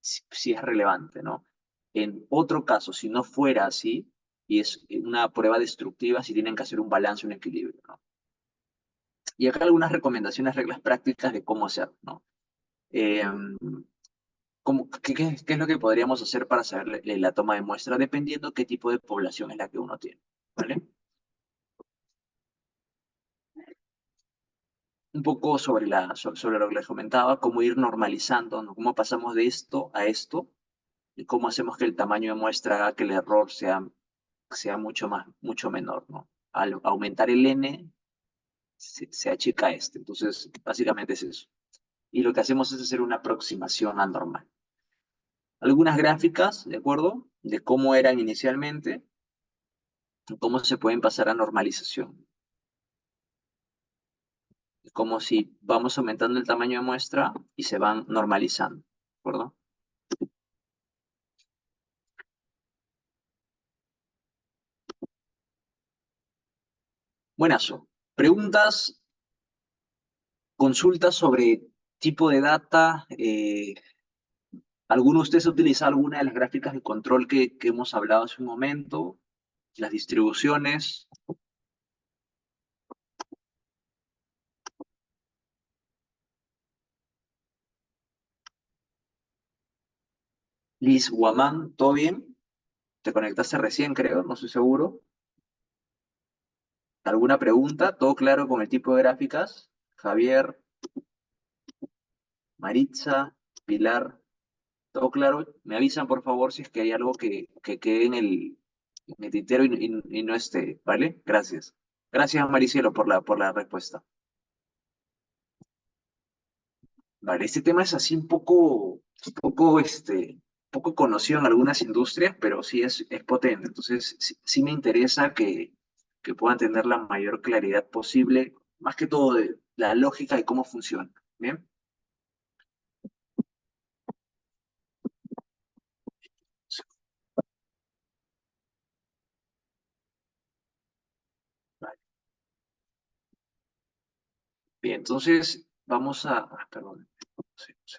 Si es relevante, ¿no? En otro caso, si no fuera así, y es una prueba destructiva, si tienen que hacer un balance, un equilibrio, ¿no? Y acá algunas recomendaciones, reglas prácticas de cómo hacer, ¿no? Eh, ¿qué es lo que podríamos hacer para saber la toma de muestra? Dependiendo qué tipo de población es la que uno tiene, ¿vale? Un poco sobre lo que les comentaba, cómo ir normalizando, ¿no? Cómo pasamos de esto a esto, y cómo hacemos que el tamaño de muestra haga que el error sea mucho menor, ¿no? Al aumentar el n, se achica este. Entonces, básicamente es eso. Y lo que hacemos es hacer una aproximación al normal. Algunas gráficas, ¿de acuerdo? De cómo eran inicialmente, y cómo se pueden pasar a normalización. Como si vamos aumentando el tamaño de muestra y se van normalizando, ¿de acuerdo? Buenazo. Preguntas, consultas sobre tipo de data. ¿Alguno de ustedes ha utilizado alguna de las gráficas de control que hemos hablado hace un momento? Las distribuciones. Liz Guamán, ¿todo bien? Te conectaste recién, creo, no estoy seguro. ¿Alguna pregunta? ¿Todo claro con el tipo de gráficas? Javier, Maritza, Pilar, ¿todo claro? Me avisan, por favor, si es que hay algo que quede en el tintero y no esté, ¿vale? Gracias. Gracias, Maricielo, por la respuesta. Vale, este tema es así poco conocido en algunas industrias, pero sí es potente. Entonces, sí me interesa que puedan tener la mayor claridad posible, más que todo de la lógica de cómo funciona. ¿Bien? Vale. Bien, entonces vamos perdón. Sí, sí.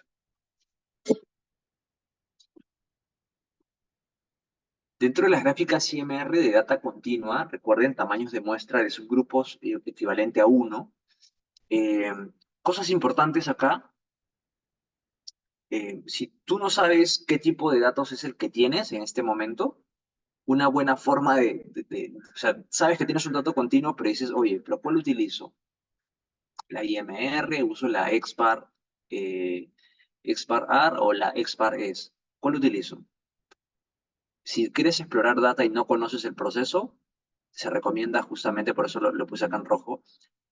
Dentro de las gráficas IMR de data continua, recuerden tamaños de muestra de subgrupos equivalente a 1. Cosas importantes acá. Si tú no sabes qué tipo de datos es el que tienes en este momento, una buena forma o sea, sabes que tienes un dato continuo, pero dices, oye, ¿pero cuál utilizo? La IMR, uso la XBAR, XBAR-R o la XBAR-S. ¿Cuál utilizo? Si quieres explorar data y no conoces el proceso, se recomienda justamente, por eso lo puse acá en rojo,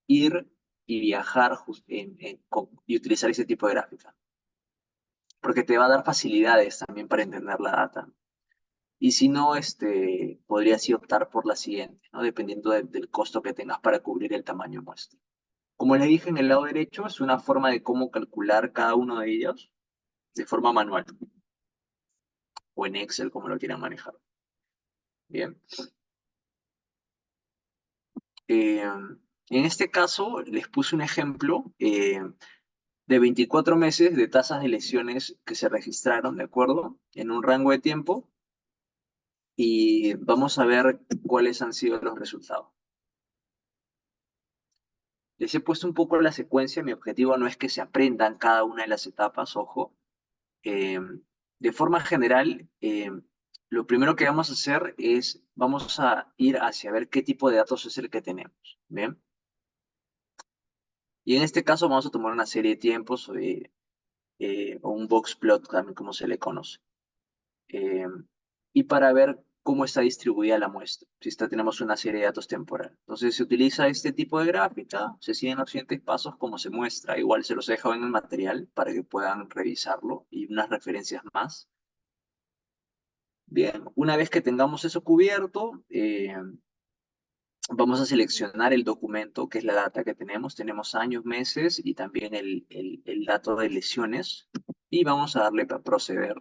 ir y viajar y utilizar ese tipo de gráfica. Porque te va a dar facilidades también para entender la data. Y si no, podrías sí optar por la siguiente, ¿no? Dependiendo del costo que tengas para cubrir el tamaño muestra. Como le dije en el lado derecho, es una forma de cómo calcular cada uno de ellos de forma manual o en Excel, como lo quieran manejar. Bien. En este caso, les puse un ejemplo de 24 meses de tasas de lesiones que se registraron, ¿de acuerdo? En un rango de tiempo. Y vamos a ver cuáles han sido los resultados. Les he puesto un poco la secuencia. Mi objetivo no es que se aprendan cada una de las etapas, ojo. De forma general, lo primero que vamos a hacer es, vamos a ir hacia ver qué tipo de datos es el que tenemos, ¿bien? Y en este caso vamos a tomar una serie de tiempos o un box plot, también como se le conoce. Y para ver cómo está distribuida la muestra, si tenemos una serie de datos temporal. Entonces se utiliza este tipo de gráfica, se siguen los siguientes pasos como se muestra, igual se los he dejado en el material para que puedan revisarlo y unas referencias más. Bien, una vez que tengamos eso cubierto, vamos a seleccionar el documento, que es la data que tenemos. Tenemos años, meses y también el dato de lesiones. Y vamos a darle para proceder.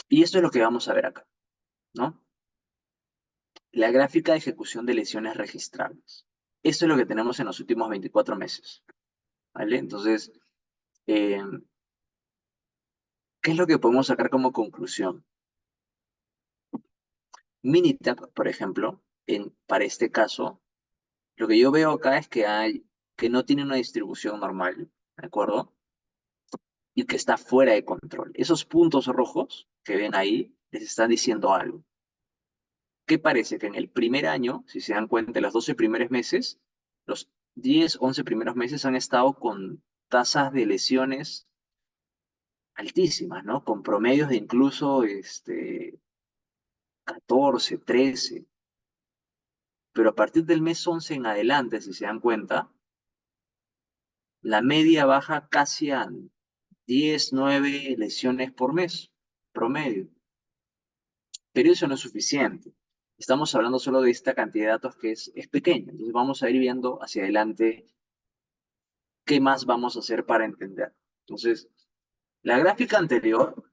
Y esto es lo que vamos a ver acá, ¿no? La gráfica de ejecución de lesiones registrables. Esto es lo que tenemos en los últimos 24 meses, ¿vale? Entonces, ¿qué es lo que podemos sacar como conclusión? Minitab, por ejemplo, para este caso, lo que yo veo acá es que no tiene una distribución normal, ¿de acuerdo? Y que está fuera de control. Esos puntos rojos que ven ahí les están diciendo algo. ¿Qué parece? Que en el primer año, si se dan cuenta, los 12 primeros meses, los 10, 11 primeros meses han estado con tasas de lesiones altísimas, ¿no? Con promedios de incluso 14, 13. Pero a partir del mes 11 en adelante, si se dan cuenta, la media baja casi a 10, 9 lesiones por mes, promedio. Pero eso no es suficiente. Estamos hablando solo de esta cantidad de datos que es pequeña. Entonces vamos a ir viendo hacia adelante qué más vamos a hacer para entender. Entonces, la gráfica anterior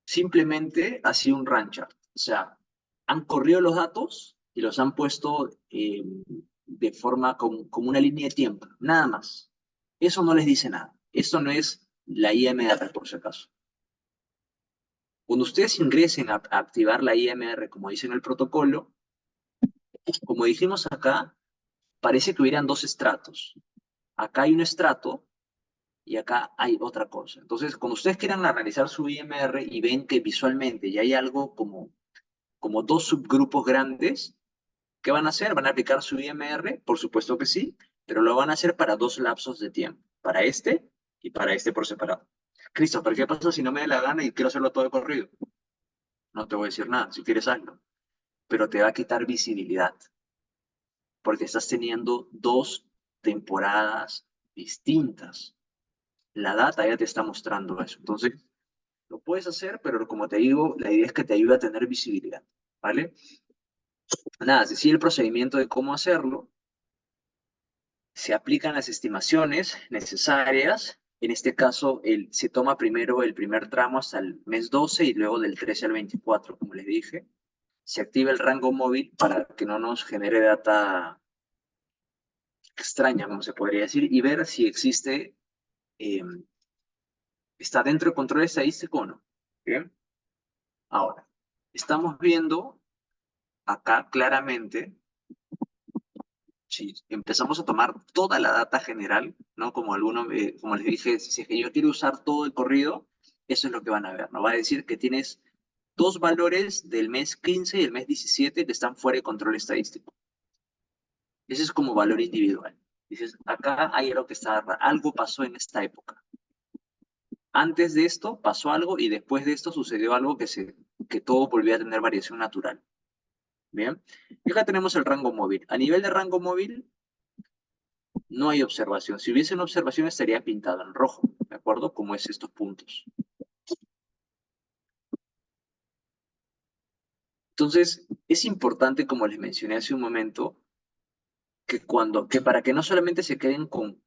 simplemente ha sido un run chart. O sea, han corrido los datos y los han puesto de forma como una línea de tiempo. Nada más. Eso no les dice nada. Esto no es la IMR, por si acaso. Cuando ustedes ingresen a activar la IMR, como dice en el protocolo, como dijimos acá, parece que hubieran dos estratos. Acá hay un estrato y acá hay otra cosa. Entonces, cuando ustedes quieran analizar su IMR y ven que visualmente ya hay algo como dos subgrupos grandes, ¿qué van a hacer? ¿Van a aplicar su IMR? Por supuesto que sí, pero lo van a hacer para dos lapsos de tiempo, para este y para este por separado. Christopher, ¿qué pasa si no me da la gana y quiero hacerlo todo de corrido? No te voy a decir nada, si quieres hazlo, pero te va a quitar visibilidad, porque estás teniendo dos temporadas distintas. La data ya te está mostrando eso. Entonces, lo puedes hacer, pero como te digo, la idea es que te ayude a tener visibilidad, ¿vale? Nada, se sigue el procedimiento de cómo hacerlo. Se aplican las estimaciones necesarias. En este caso, se toma primero el primer tramo hasta el mes 12 y luego del 13 al 24, como les dije. Se activa el rango móvil para que no nos genere data extraña, como se podría decir, y ver si existe ¿Está dentro del control estadístico o no? Bien. Ahora, estamos viendo acá claramente, si empezamos a tomar toda la data general, ¿no? Como como les dije, si es que yo quiero usar todo el corrido, eso es lo que van a ver, ¿no? Va a decir que tienes dos valores del mes 15 y el mes 17 que están fuera de control estadístico. Ese es como valor individual. Dices, acá hay algo que está raro, algo pasó en esta época. Antes de esto pasó algo y después de esto sucedió algo que todo volvió a tener variación natural. Bien, y acá tenemos el rango móvil. A nivel de rango móvil, no hay observación. Si hubiese una observación, estaría pintado en rojo, ¿de acuerdo? Como es estos puntos. Entonces, es importante, como les mencioné hace un momento, que para que no solamente se queden con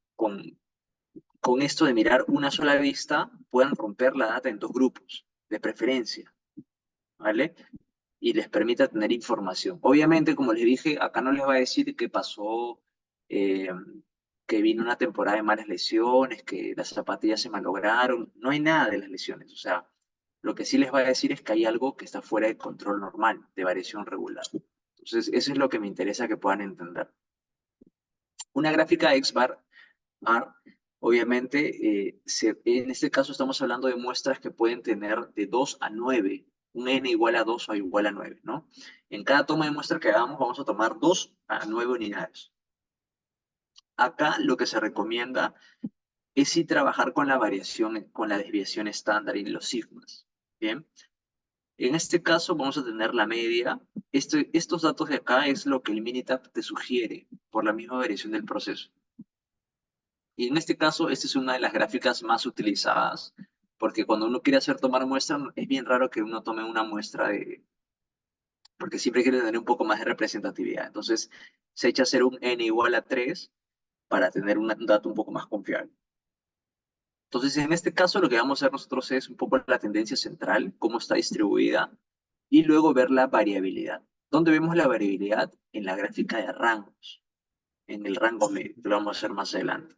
esto de mirar una sola vista, puedan romper la data en dos grupos, de preferencia, ¿vale? Y les permita tener información. Obviamente, como les dije, acá no les va a decir qué pasó, eh, que vino una temporada de malas lesiones, que las zapatillas se malograron, no hay nada de las lesiones, o sea, lo que sí les va a decir es que hay algo que está fuera de control normal, de variación regular. Entonces, eso es lo que me interesa que puedan entender. Una gráfica X-bar, obviamente, en este caso estamos hablando de muestras que pueden tener de 2 a 9, un n igual a 2 o igual a 9, ¿no? En cada toma de muestra que hagamos vamos a tomar 2 a 9 unidades. Acá lo que se recomienda es sí trabajar con la variación, con la desviación estándar y los sigmas, ¿bien? En este caso vamos a tener la media. Estos datos de acá es lo que el Minitab te sugiere por la misma variación del proceso. Y en este caso, esta es una de las gráficas más utilizadas, porque cuando uno quiere hacer tomar muestra, es bien raro que uno tome una muestra porque siempre quiere tener un poco más de representatividad. Entonces, se echa a hacer un n igual a 3 para tener un dato un poco más confiable. Entonces, en este caso, lo que vamos a hacer nosotros es un poco la tendencia central, cómo está distribuida, y luego ver la variabilidad. ¿Dónde vemos la variabilidad? En la gráfica de rangos, en el rango medio, que lo vamos a hacer más adelante.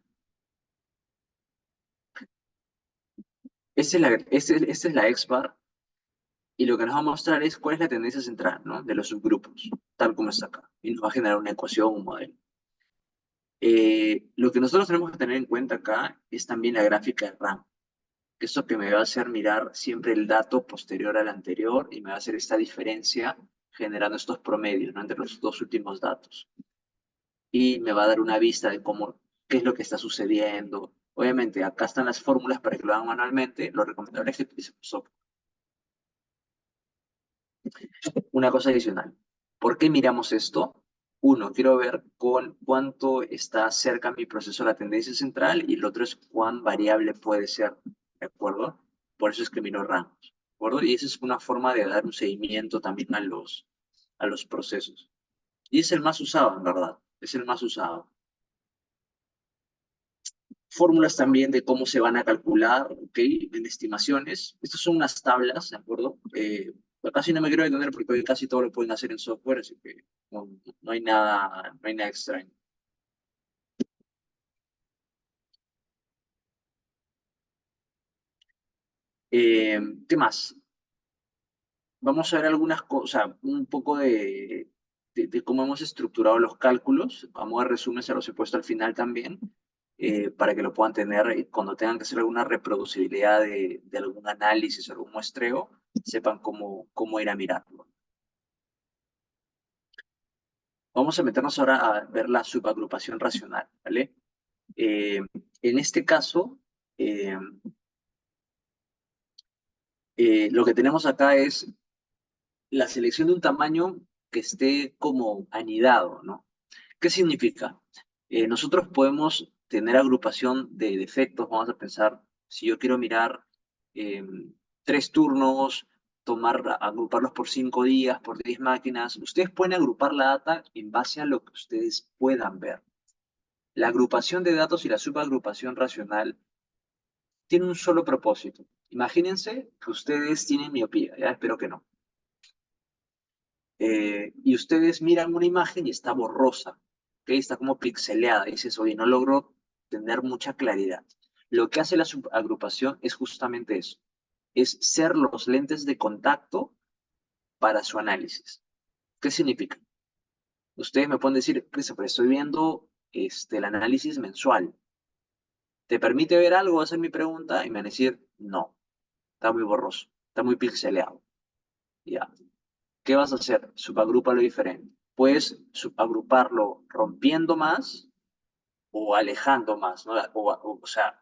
Esta es la X-bar, y lo que nos va a mostrar es cuál es la tendencia central, ¿no? De los subgrupos, tal como está acá. Y nos va a generar una ecuación, un modelo. Lo que nosotros tenemos que tener en cuenta acá es también la gráfica de rango. Esto que me va a hacer mirar siempre el dato posterior al anterior y me va a hacer esta diferencia generando estos promedios, ¿no? Entre los dos últimos datos. Y me va a dar una vista de qué es lo que está sucediendo. Obviamente, acá están las fórmulas para que lo hagan manualmente. Lo recomendable es que utilicen software. Una cosa adicional. ¿Por qué miramos esto? Uno, quiero ver con cuánto está cerca mi proceso a la tendencia central y el otro es cuán variable puede ser, ¿de acuerdo? Por eso es que miro rangos, ¿de acuerdo? Y esa es una forma de dar un seguimiento también a los procesos. Y es el más usado, en verdad, es el más usado. Fórmulas también de cómo se van a calcular, ¿ok? En estimaciones. Estas son unas tablas, ¿de acuerdo? Casi no me quiero detener porque hoy casi todo lo pueden hacer en software, así que no hay nada extraño. ¿Qué más? Vamos a ver algunas cosas, un poco de cómo hemos estructurado los cálculos. Vamos a resumen, se los he puesto al final también, para que lo puedan tener cuando tengan que hacer alguna reproducibilidad de algún análisis o algún muestreo, sepan cómo ir a mirarlo. Vamos a meternos ahora a ver la subagrupación racional, ¿vale? En este caso, eh, lo que tenemos acá es la selección de un tamaño que esté como anidado, ¿no? ¿Qué significa? Nosotros podemos tener agrupación de defectos, vamos a pensar, si yo quiero mirar 3 turnos, agruparlos por 5 días, por 10 máquinas, ustedes pueden agrupar la data en base a lo que ustedes puedan ver. La agrupación de datos y la subagrupación racional tiene un solo propósito. Imagínense que ustedes tienen miopía, ya espero que no. Y ustedes miran una imagen y está borrosa, ¿okay? Está como pixeleada. Y dices, oye, no logro tener mucha claridad. Lo que hace la subagrupación es justamente eso, es ser los lentes de contacto para su análisis. ¿Qué significa? Ustedes me pueden decir, Christopher, estoy viendo el análisis mensual. ¿Te permite ver algo? Hacer mi pregunta y me van a decir, no, está muy borroso, está muy pixeleado. Ya. ¿Qué vas a hacer? Subagrúpalo diferente. Puedes subagruparlo rompiendo más o alejando más, ¿no? O sea,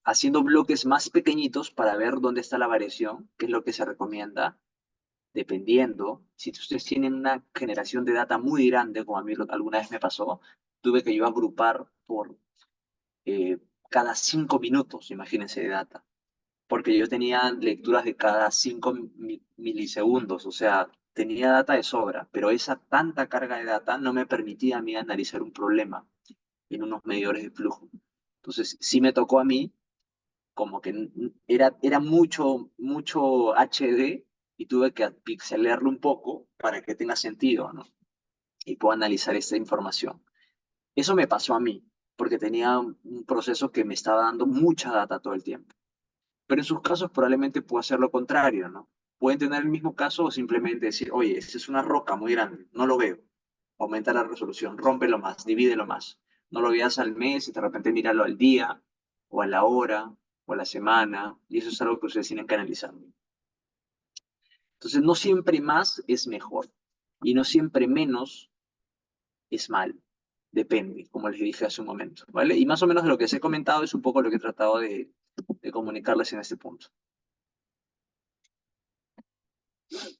haciendo bloques más pequeñitos para ver dónde está la variación, que es lo que se recomienda, dependiendo. Si ustedes tienen una generación de data muy grande, como a mí alguna vez me pasó, tuve que yo agrupar por eh, cada 5 minutos, imagínense, de data, porque yo tenía lecturas de cada 5 milisegundos, o sea, tenía data de sobra, pero esa tanta carga de data no me permitía a mí analizar un problema en unos medidores de flujo. Entonces, sí me tocó a mí, como que era mucho, mucho HD y tuve que pixelarlo un poco para que tenga sentido, ¿no? Y pueda analizar esta información. Eso me pasó a mí, porque tenía un proceso que me estaba dando mucha data todo el tiempo. Pero en sus casos probablemente pueda hacer lo contrario, ¿no? Pueden tener el mismo caso o simplemente decir, oye, esta es una roca muy grande, no lo veo. Aumenta la resolución, rómpelo más, divídelo más. No lo veas al mes y de repente míralo al día, o a la hora, o a la semana, y eso es algo que ustedes tienen que analizar. Entonces, no siempre más es mejor, y no siempre menos es mal. Depende, como les dije hace un momento, ¿vale? Y más o menos de lo que les he comentado es un poco lo que he tratado de comunicarles en este punto.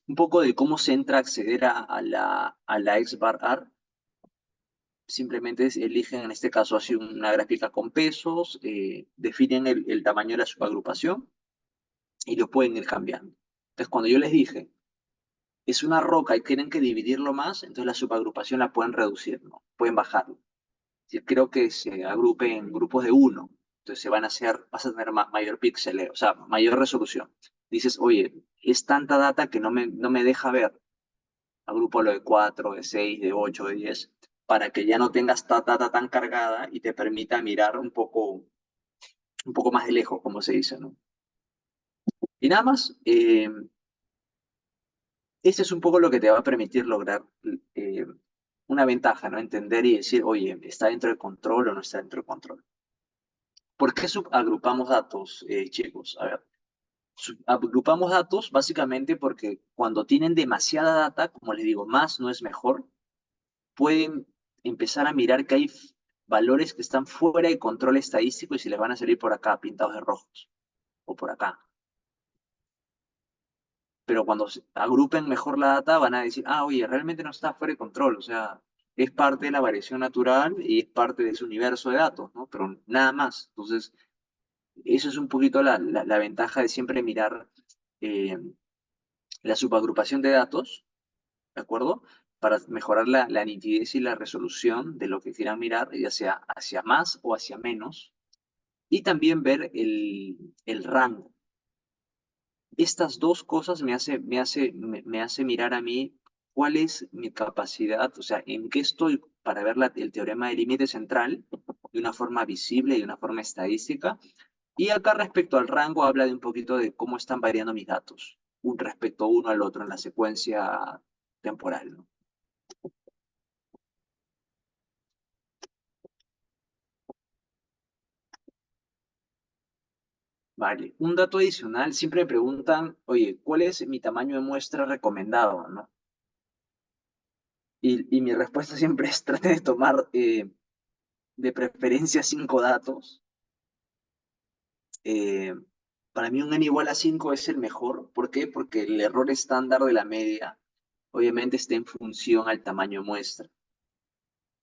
Un poco de cómo se entra a acceder a la XBAR. Simplemente eligen, en este caso, así una gráfica con pesos, definen el tamaño de la subagrupación y lo pueden ir cambiando. Entonces, cuando yo les dije, es una roca y tienen que dividirlo más, entonces la subagrupación la pueden reducir, ¿no? Pueden bajarlo. Si creo que se agrupe en grupos de uno, entonces vas a tener mayor píxeles, o sea, mayor resolución. Dices, oye, es tanta data que no me deja ver. Agrúpalo de 4, de 6, de 8, de 10, para que ya no tengas esta data tan cargada y te permita mirar un poco más de lejos, como se dice, ¿no? Y nada más, este es un poco lo que te va a permitir lograr eh, una ventaja, ¿no? Entender y decir, oye, ¿está dentro de control o no está dentro de control? ¿Por qué subagrupamos datos, chicos? A ver, subagrupamos datos básicamente porque cuando tienen demasiada data, como les digo, más no es mejor, pueden empezar a mirar que hay valores que están fuera de control estadístico y se les van a salir por acá pintados de rojos o por acá. Pero cuando agrupen mejor la data van a decir, ah, oye, realmente no está fuera de control, o sea, es parte de la variación natural y es parte de ese universo de datos, ¿no? Pero nada más. Entonces, eso es un poquito la ventaja de siempre mirar eh, la subagrupación de datos, ¿de acuerdo? Para mejorar la nitidez y la resolución de lo que quieran mirar, ya sea hacia más o hacia menos, y también ver el rango. Estas dos cosas me hace mirar a mí cuál es mi capacidad, o sea, en qué estoy para ver el teorema del límite central de una forma visible y de una forma estadística. Y acá respecto al rango habla de un poquito de cómo están variando mis datos, un respecto uno al otro en la secuencia temporal, ¿no? Vale, un dato adicional, siempre me preguntan, oye, ¿cuál es mi tamaño de muestra recomendado, no? Y mi respuesta siempre es, trate de tomar de preferencia 5 datos. Eh, para mí un n igual a 5 es el mejor. ¿Por qué? Porque el error estándar de la media obviamente está en función al tamaño de muestra.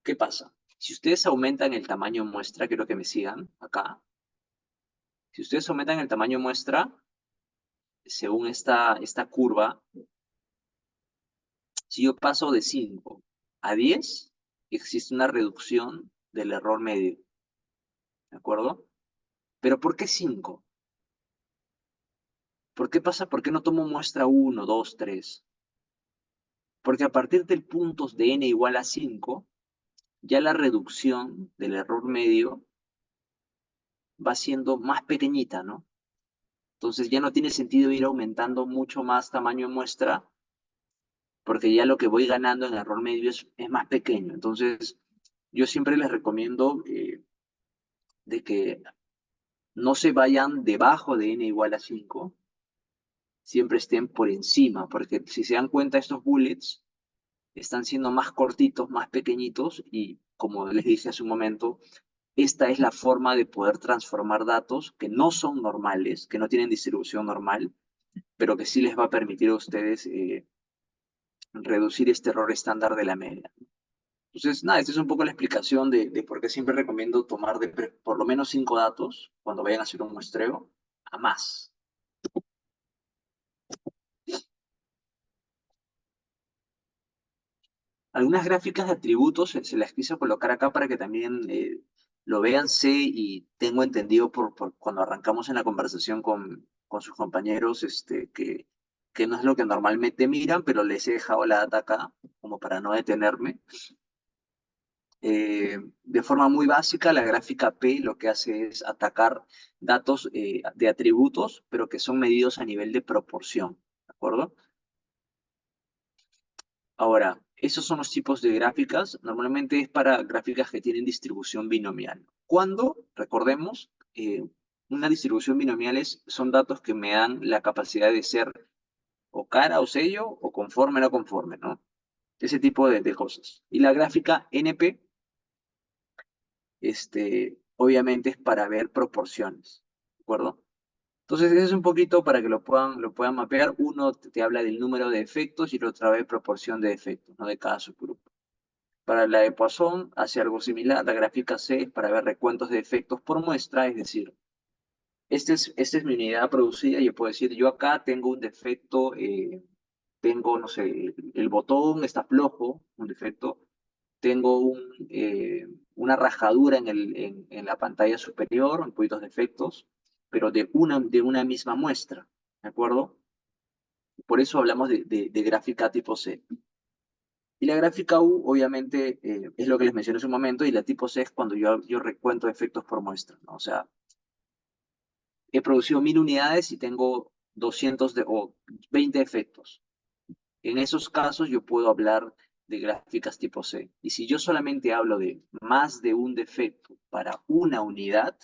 ¿Qué pasa? Si ustedes aumentan el tamaño de muestra, quiero que me sigan acá. Si ustedes aumentan el tamaño de muestra, según esta curva, si yo paso de 5 a 10, existe una reducción del error medio. ¿De acuerdo? Pero ¿por qué 5? ¿Por qué pasa? ¿Por qué no tomo muestra 1, 2, 3? Porque a partir del punto de n igual a 5, ya la reducción del error medio va siendo más pequeñita, ¿no? Entonces ya no tiene sentido ir aumentando mucho más tamaño de muestra, porque ya lo que voy ganando en error medio es más pequeño. Entonces, yo siempre les recomiendo de que no se vayan debajo de n igual a 5, siempre estén por encima, porque si se dan cuenta, estos bullets están siendo más cortitos, más pequeñitos, y como les dije hace un momento, esta es la forma de poder transformar datos que no son normales, que no tienen distribución normal, pero que sí les va a permitir a ustedes reducir este error estándar de la media. Entonces, nada, esta es un poco la explicación de por qué siempre recomiendo tomar por lo menos 5 datos cuando vayan a hacer un muestreo a más. Algunas gráficas de atributos se las quise colocar acá para que también lo vean, sé y tengo entendido por cuando arrancamos en la conversación con sus compañeros que no es lo que normalmente miran, pero les he dejado la data acá como para no detenerme. De forma muy básica, la gráfica P lo que hace es atacar datos de atributos, pero que son medidos a nivel de proporción, ¿de acuerdo? Ahora, esos son los tipos de gráficas. Normalmente es para gráficas que tienen distribución binomial. Cuando, recordemos, una distribución binomial son datos que me dan la capacidad de ser o cara o sello o conforme o no conforme, ¿no? Ese tipo de cosas. Y la gráfica NP, obviamente es para ver proporciones, ¿de acuerdo? Entonces, eso es un poquito para que lo puedan mapear. Uno te habla del número de efectos y el otro de proporción de efectos, ¿no? De cada subgrupo. Para la de Poisson hace algo similar. La gráfica C es para ver recuentos de efectos por muestra, es decir, esta es mi unidad producida. Yo puedo decir, yo acá tengo un defecto, tengo, no sé, el botón está flojo, un defecto. Tengo una rajadura en la pantalla superior, un poquitos defectos, pero de una misma muestra, ¿de acuerdo? Por eso hablamos de gráfica tipo C. Y la gráfica U, obviamente, es lo que les mencioné hace un momento, y la tipo C es cuando yo recuento efectos por muestra, ¿no? O sea, he producido 1000 unidades y tengo 200 o 20 efectos. En esos casos yo puedo hablar de gráficas tipo C. Y si yo solamente hablo de más de un defecto para una unidad,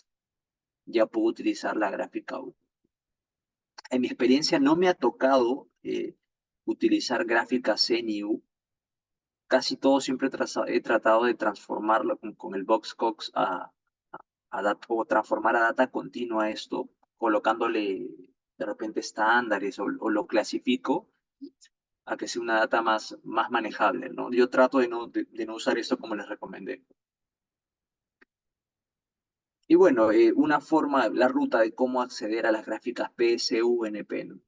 ya puedo utilizar la gráfica U. En mi experiencia no me ha tocado utilizar gráficas C ni U. Casi todo siempre he tratado de transformarlo con el Boxcox o transformar a data continua esto, colocándole de repente estándares o lo clasifico a que sea una data más manejable, ¿no? Yo trato de no usar esto como les recomendé. Y bueno, una forma, la ruta de cómo acceder a las gráficas PSUNP, ¿no?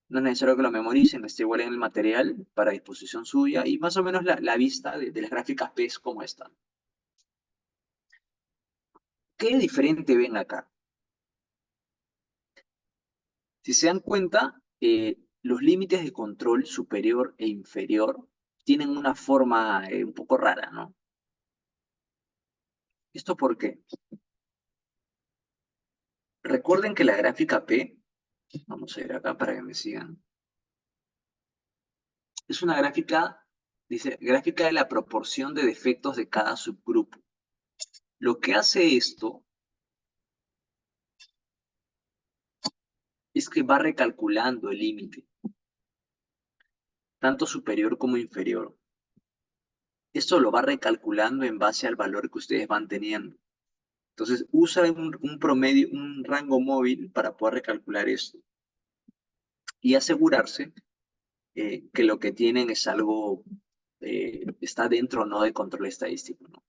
No es necesario que lo memoricen, está igual en el material para disposición suya y más o menos la vista de las gráficas P es como esta. ¿Qué diferente ven acá? Si se dan cuenta, los límites de control superior e inferior tienen una forma un poco rara, ¿no? ¿Esto por qué? Recuerden que la gráfica P, vamos a ir acá para que me sigan, es una gráfica, dice, gráfica de la proporción de defectos de cada subgrupo. Lo que hace esto es que va recalculando el límite, tanto superior como inferior. Esto lo va recalculando en base al valor que ustedes van teniendo. Entonces, usa un promedio, un rango móvil para poder recalcular esto y asegurarse que lo que tienen es algo, está dentro o no de control estadístico, ¿no?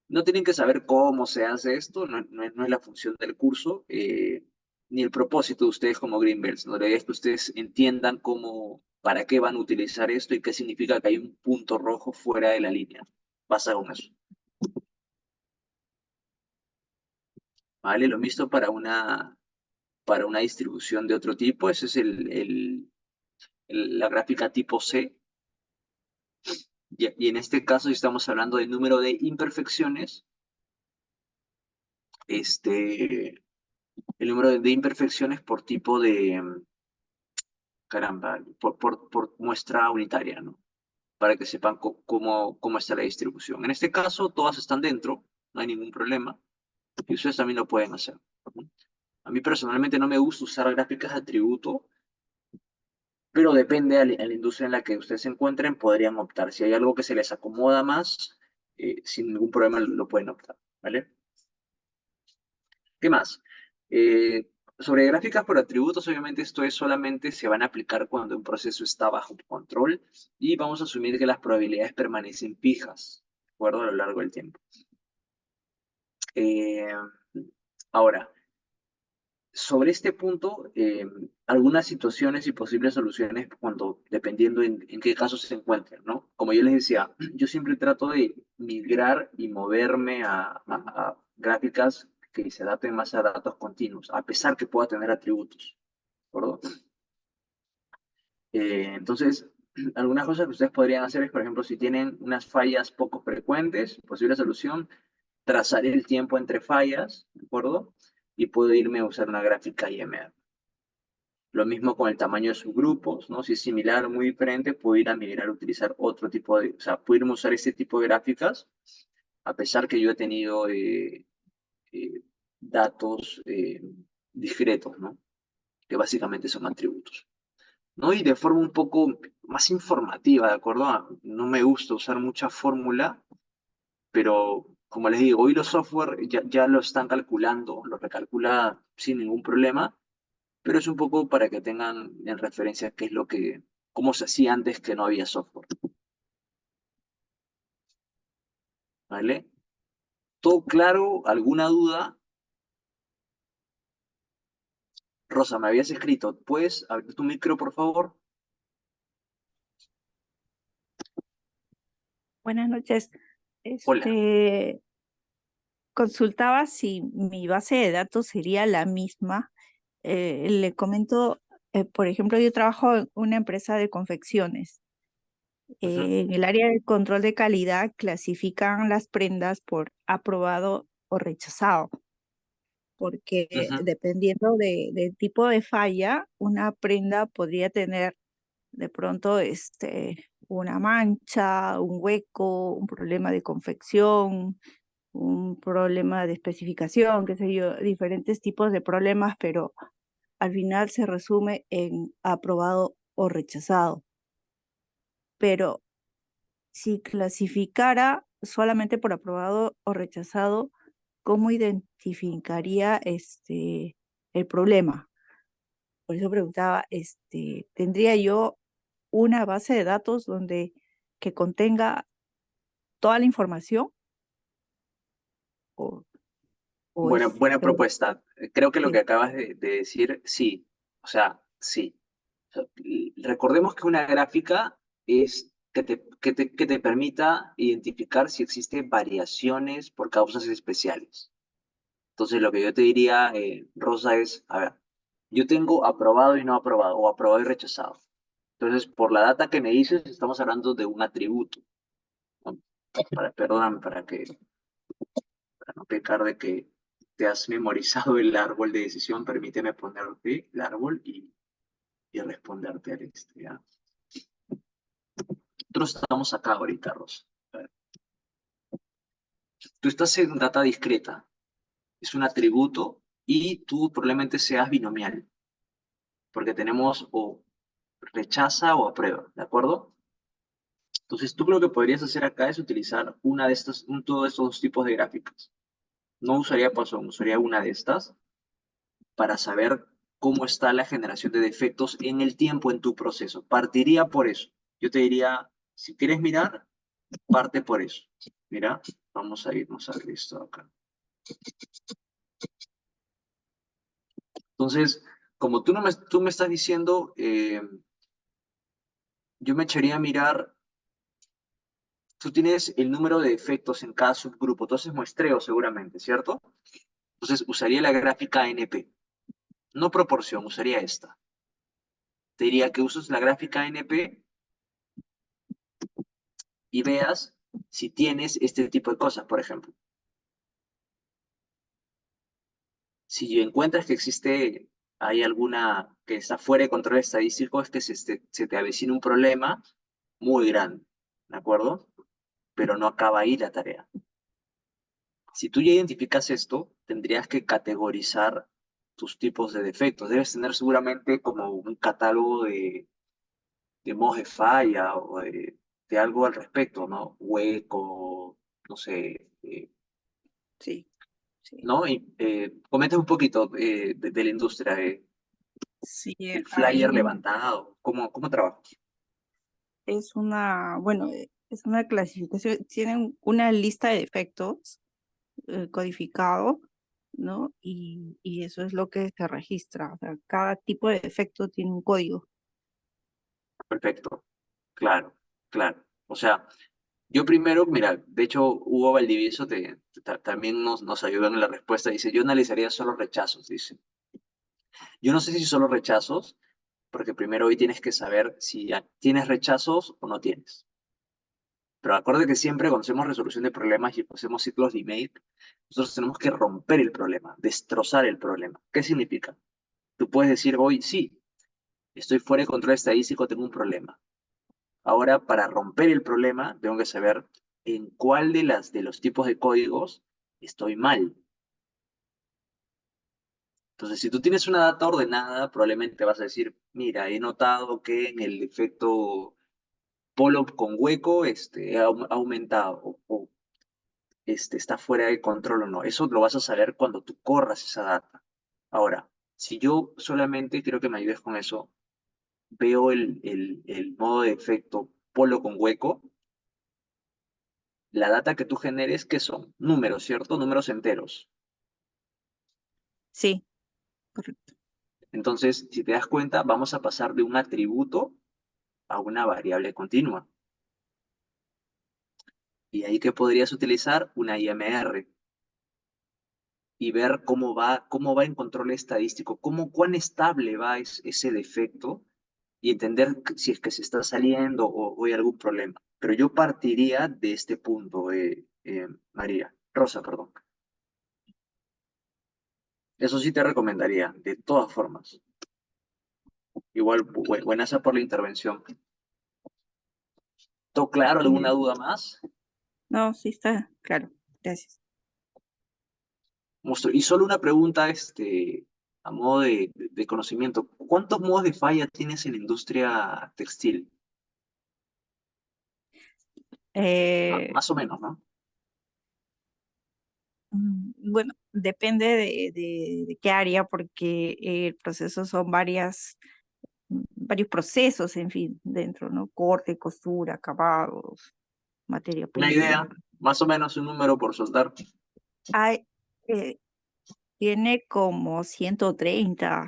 No tienen que saber cómo se hace esto, no es la función del curso, ni el propósito de ustedes como Greenbelts, ¿no? La idea es que ustedes entiendan para qué van a utilizar esto y qué significa que hay un punto rojo fuera de la línea, basado en eso. ¿Vale? Lo mismo para una distribución de otro tipo, esa es la gráfica tipo C. Y en este caso, si estamos hablando del número de imperfecciones, el número de imperfecciones por tipo de, caramba, por muestra unitaria, ¿no? Para que sepan cómo está la distribución. En este caso, todas están dentro, no hay ningún problema, y ustedes también lo pueden hacer. A mí personalmente no me gusta usar gráficas de atributo, pero depende a la industria en la que ustedes se encuentren, podrían optar. Si hay algo que se les acomoda más, sin ningún problema lo pueden optar, ¿vale? ¿Qué más? Sobre gráficas por atributos, obviamente esto es solamente se van a aplicar cuando un proceso está bajo control y vamos a asumir que las probabilidades permanecen fijas, ¿de acuerdo? A lo largo del tiempo. Eh, Ahora, sobre este punto, algunas situaciones y posibles soluciones dependiendo en qué caso se encuentren, ¿no? Como yo les decía, yo siempre trato de migrar y moverme a gráficas que se adapten más a datos continuos, a pesar que pueda tener atributos, ¿de acuerdo? Entonces, algunas cosas que ustedes podrían hacer es, por ejemplo, si tienen unas fallas poco frecuentes, posible solución, trazar el tiempo entre fallas, ¿de acuerdo? Y puedo irme a usar una gráfica IMR. Lo mismo con el tamaño de sus grupos, ¿no? Si es similar o muy diferente, puedo ir a migrar a utilizar otro tipo de, o sea, puedo irme a usar este tipo de gráficas, a pesar que yo he tenido eh, datos discretos, ¿no? Que básicamente son atributos, ¿no? Y de forma un poco más informativa, ¿de acuerdo? No me gusta usar mucha fórmula, pero como les digo, hoy los software ya lo están calculando, lo recalcula sin ningún problema, pero es un poco para que tengan en referencia qué es cómo se hacía antes que no había software, ¿vale? ¿Todo claro? ¿Alguna duda? Rosa, me habías escrito, ¿puedes abrir tu micro, por favor? Buenas noches. Hola. Consultaba si mi base de datos sería la misma. Le comento, por ejemplo, yo trabajo en una empresa de confecciones. Ujú, En el área de control de calidad clasifican las prendas por aprobado o rechazado, porque ujú. dependiendo del tipo de falla, una prenda podría tener de pronto una mancha, un hueco, un problema de confección, un problema de especificación, qué sé yo, diferentes tipos de problemas, pero al final se resume en aprobado o rechazado. Pero si clasificara solamente por aprobado o rechazado, ¿cómo identificaría el problema? Por eso preguntaba, ¿tendría yo una base de datos que contenga toda la información o, o Buena propuesta. Creo que lo que acabas de decir, sí. O sea, sí. O sea, recordemos que una gráfica es que te permita identificar si existen variaciones por causas especiales. Entonces, lo que yo te diría, Rosa, es, a ver, yo tengo aprobado y no aprobado, o aprobado y rechazado. Entonces, por la data que me dices, estamos hablando de un atributo, ¿no? Perdóname, para no pecar de que te has memorizado el árbol de decisión, permíteme ponerte el árbol y responderte a ¿ya? Nosotros estamos acá ahorita, Rosa. A ver, tú estás en data discreta, es un atributo y tú probablemente seas binomial, porque tenemos o rechaza o aprueba, ¿de acuerdo? Entonces, tú lo que podrías hacer acá es utilizar todos estos dos tipos de gráficas. No usaría Poisson, usaría una de estas para saber cómo está la generación de defectos en el tiempo en tu proceso. Partiría por eso. Yo te diría, si quieres mirar, parte por eso. Mira, vamos a irnos a ver esto acá. Entonces, como tú me estás diciendo, yo me echaría a mirar, tú tienes el número de defectos en cada subgrupo, entonces muestreo seguramente, ¿cierto? Entonces usaría la gráfica NP, no proporción, usaría esta. Te diría que uses la gráfica NP y veas si tienes este tipo de cosas, por ejemplo. Si encuentras que hay alguna que está fuera de control estadístico, es que se te avecina un problema muy grande, ¿de acuerdo? Pero no acaba ahí la tarea. Si tú ya identificas esto, tendrías que categorizar tus tipos de defectos. Debes tener seguramente como un catálogo de modos de falla o de algo al respecto, ¿no? Hueco, no sé, Sí, sí. ¿no? Y comenta un poquito de la industria, Sí, el flyer ahí levantado, ¿cómo trabajas? es bueno, es una clasificación, tienen una lista de defectos codificado, ¿no? Y eso es lo que se registra. O sea, cada tipo de defecto tiene un código. Perfecto, claro, claro. O sea, yo primero, mira, de hecho, Hugo Valdivieso también nos ayuda en la respuesta. Dice, yo analizaría solo rechazos, dice. Yo no sé si solo rechazos, porque primero hoy tienes que saber si ya tienes rechazos o no tienes. Pero acuérdate que siempre cuando hacemos resolución de problemas y hacemos ciclos de email, nosotros tenemos que romper el problema, destrozar el problema. ¿Qué significa? Tú puedes decir hoy, sí, estoy fuera de control estadístico, tengo un problema. Ahora, para romper el problema, tengo que saber en cuál de los tipos de códigos estoy mal. Entonces, si tú tienes una data ordenada, probablemente vas a decir, mira, he notado que en el efecto polo con hueco ha aumentado o está fuera de control o no. Eso lo vas a saber cuando tú corras esa data. Ahora, si yo solamente quiero que me ayudes con eso, veo el modo de efecto polo con hueco, la data que tú generes, ¿qué son? Números, ¿cierto? Números enteros. Sí, correcto. Entonces, si te das cuenta, vamos a pasar de un atributo a una variable continua. Y ahí que podrías utilizar una IMR y ver cómo va en control estadístico, cuán estable va ese defecto y entender si es que se está saliendo o hay algún problema. Pero yo partiría de este punto, Rosa, perdón. Eso sí te recomendaría, de todas formas. Igual, buenaza por la intervención. ¿Todo claro? ¿Alguna Bien. duda más? No, sí está claro. Gracias. Y solo una pregunta, a modo de conocimiento. ¿Cuántos modos de falla tienes en la industria textil? Eh, Más o menos, ¿no? bueno, depende de qué área, porque el proceso son varios procesos, en fin, dentro, ¿no? Corte, costura, acabados, materia Una prima. idea, más o menos un número por soltar. Hay, eh, tiene como 130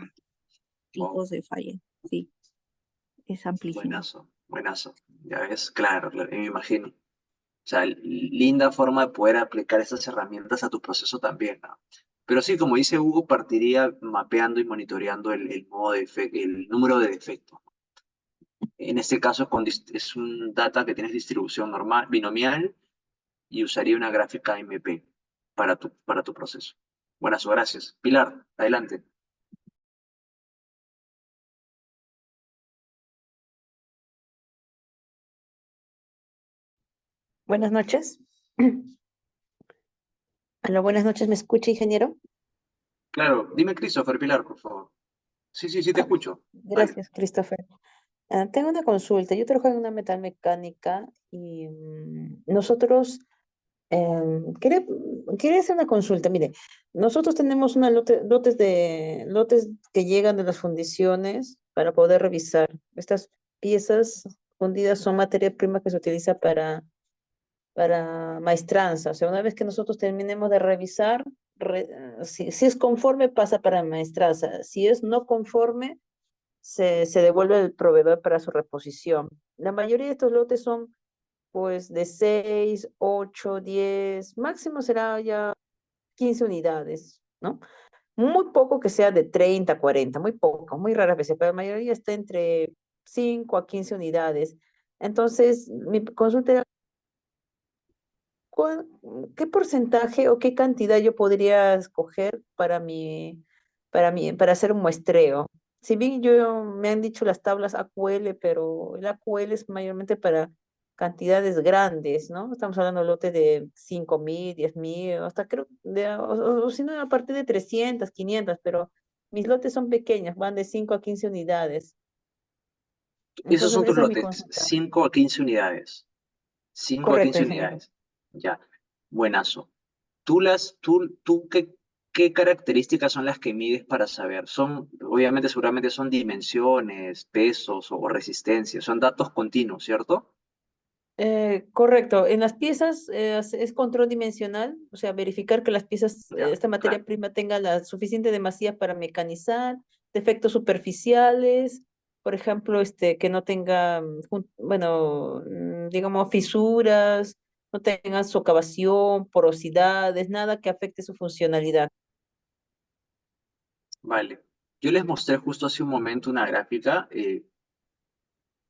Wow, tipos de falla, sí, es amplísimo. buenazo, buenazo. Ya ves, claro, claro, me imagino. O sea, linda forma de poder aplicar estas herramientas a tu proceso también, ¿no? Pero sí, como dice Hugo, partiría mapeando y monitoreando el número de defectos. En este caso es un data que tienes distribución normal, binomial, y usaría una gráfica MP para tu proceso. Buenas, gracias. Pilar, adelante. Buenas noches. Aló, buenas noches, ¿me escucha, ingeniero? Claro, dime Christopher, Pilar, por favor. Sí, sí, sí, te Ah, escucho. Dale. gracias, Christopher. Tengo una consulta. Yo trabajo en una metalmecánica y nosotros quería hacer una consulta. Mire, nosotros tenemos lotes que llegan de las fundiciones para poder revisar. Estas piezas fundidas son materia prima que se utiliza para maestranza. O sea, una vez que nosotros terminemos de revisar, si es conforme, pasa para maestranza. Si es no conforme, se devuelve al proveedor para su reposición. La mayoría de estos lotes son pues de 6 8 10 máximo será ya 15 unidades, ¿no? Muy poco que sea de 30 40 muy poco, muy raras veces, pero la mayoría está entre 5 a 15 unidades. Entonces, mi consulta era ¿qué porcentaje o qué cantidad yo podría escoger para hacer un muestreo? Si bien me han dicho las tablas AQL, pero el AQL es mayormente para cantidades grandes, ¿no? Estamos hablando de lotes de 5.000, 10.000, hasta creo, o si no, a partir de 300, 500, pero mis lotes son pequeños, van de 5 a 15 unidades. Esos Entonces, son tus esa es mi lotes, consulta. 5 a 15 unidades. 5 a Correcto, 15 ingeniero. unidades. Ya, buenazo. Tú ¿qué características son las que mides para saber? Obviamente, seguramente son dimensiones, pesos o resistencias, son datos continuos, ¿cierto? Correcto. En las piezas es control dimensional, o sea, verificar que las piezas, Ya, esta materia claro. prima tenga la suficiente demasía para mecanizar, defectos superficiales, por ejemplo, que no tenga, bueno, digamos, fisuras, no tenga socavación, porosidades, nada que afecte su funcionalidad. Vale. Yo les mostré justo hace un momento una gráfica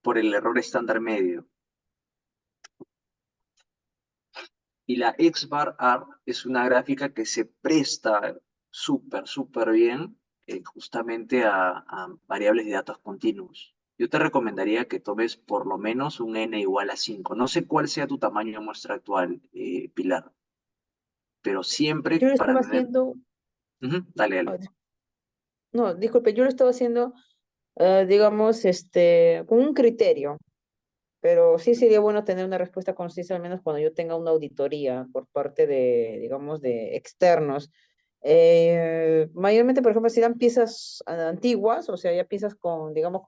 por el error estándar medio. Y la X-bar R es una gráfica que se presta súper bien justamente a variables de datos continuos. Yo te recomendaría que tomes por lo menos un n igual a 5. No sé cuál sea tu tamaño de muestra actual, Pilar, pero siempre Yo lo para estaba tener... haciendo, Ujú, dale, ah, dale. no, disculpe, yo lo estaba haciendo, digamos, con un criterio. Pero sí sería bueno tener una respuesta concisa, al menos cuando yo tenga una auditoría por parte de, digamos, de externos. Mayormente, por ejemplo, si eran piezas antiguas, o sea, ya piezas con, digamos,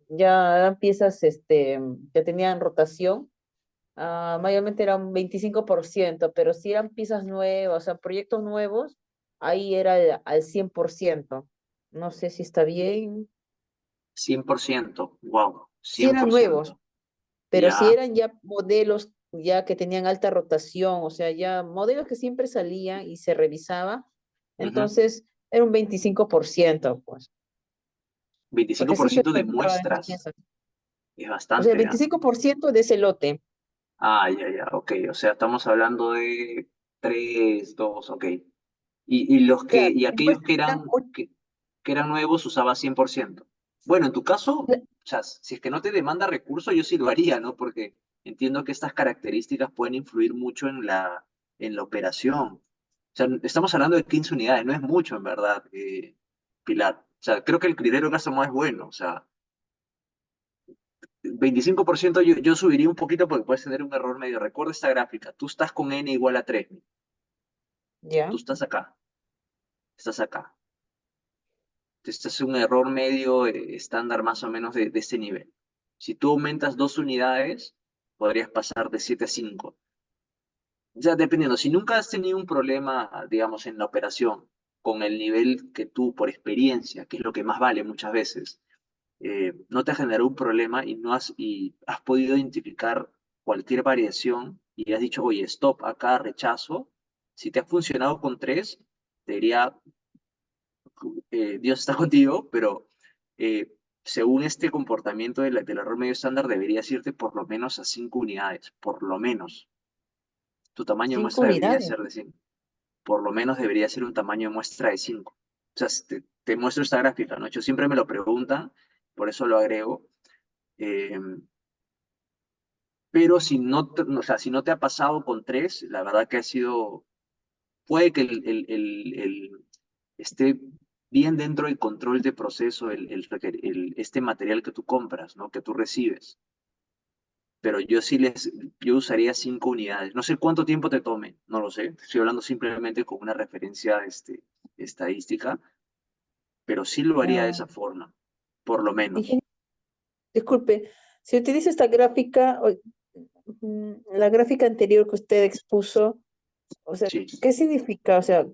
ya eran piezas que tenían rotación, mayormente era un 25%, pero si eran piezas nuevas, o sea, proyectos nuevos, ahí era al 100%. No sé si está bien. 100%. Wow, Si eran nuevos, 100%. pero si Ya. eran ya modelos ya que tenían alta rotación, o sea, ya modelos que siempre salían y se revisaba, Ujú. entonces era un 25%, pues, porque siempre 25% de entraban estas muestras. piezas. Es O sea, el bastante, ¿ah? 25% de ese lote. Ya, ok. O sea, estamos hablando de 3, 2, ok. Claro, Y en aquellos muestras eran que eran nuevos usaba 100%. Bueno, en tu caso, o sea, si es que no te demanda recursos, yo sí lo haría, ¿no? Porque entiendo que estas características pueden influir mucho en la operación. O sea, estamos hablando de 15 unidades, no es mucho, en verdad, Pilar. O sea, creo que el criterio Gassama es bueno. O sea, 25% yo subiría un poquito porque puedes tener un error medio. Recuerda esta gráfica. Tú estás con n igual a 3. ya, Tú estás acá. Estás acá. Este es un error medio estándar más o menos de este nivel. Si tú aumentas 2 unidades, podrías pasar de 7 a 5. Ya dependiendo, si nunca has tenido un problema, digamos, en la operación, con el nivel que tú, por experiencia, que es lo que más vale muchas veces, no te generó un problema y has podido identificar cualquier variación y has dicho, oye, stop, acá rechazo. Si te ha funcionado con 3, te diría, Dios está contigo, pero según este comportamiento del error medio estándar, deberías irte por lo menos a 5 unidades, por lo menos. Tu tamaño de 5 muestra debería unidades. ser de 5. Por lo menos debería ser un tamaño de muestra de 5. O sea, te muestro esta gráfica, ¿no? Yo siempre me lo preguntan, por eso lo agrego. Eh, pero si o sea, si no te ha pasado con 3, la verdad que puede que esté bien dentro del control de proceso este material que tú compras, ¿no? Que tú recibes. Pero yo usaría 5 unidades. No sé cuánto tiempo te tome, no lo sé. Estoy hablando simplemente con una referencia estadística, pero sí lo haría de Ah, esa forma, por lo menos. ingeniero, disculpe, si utiliza esta gráfica, la gráfica anterior que usted expuso, o sea, Sí. ¿qué significa? O sea,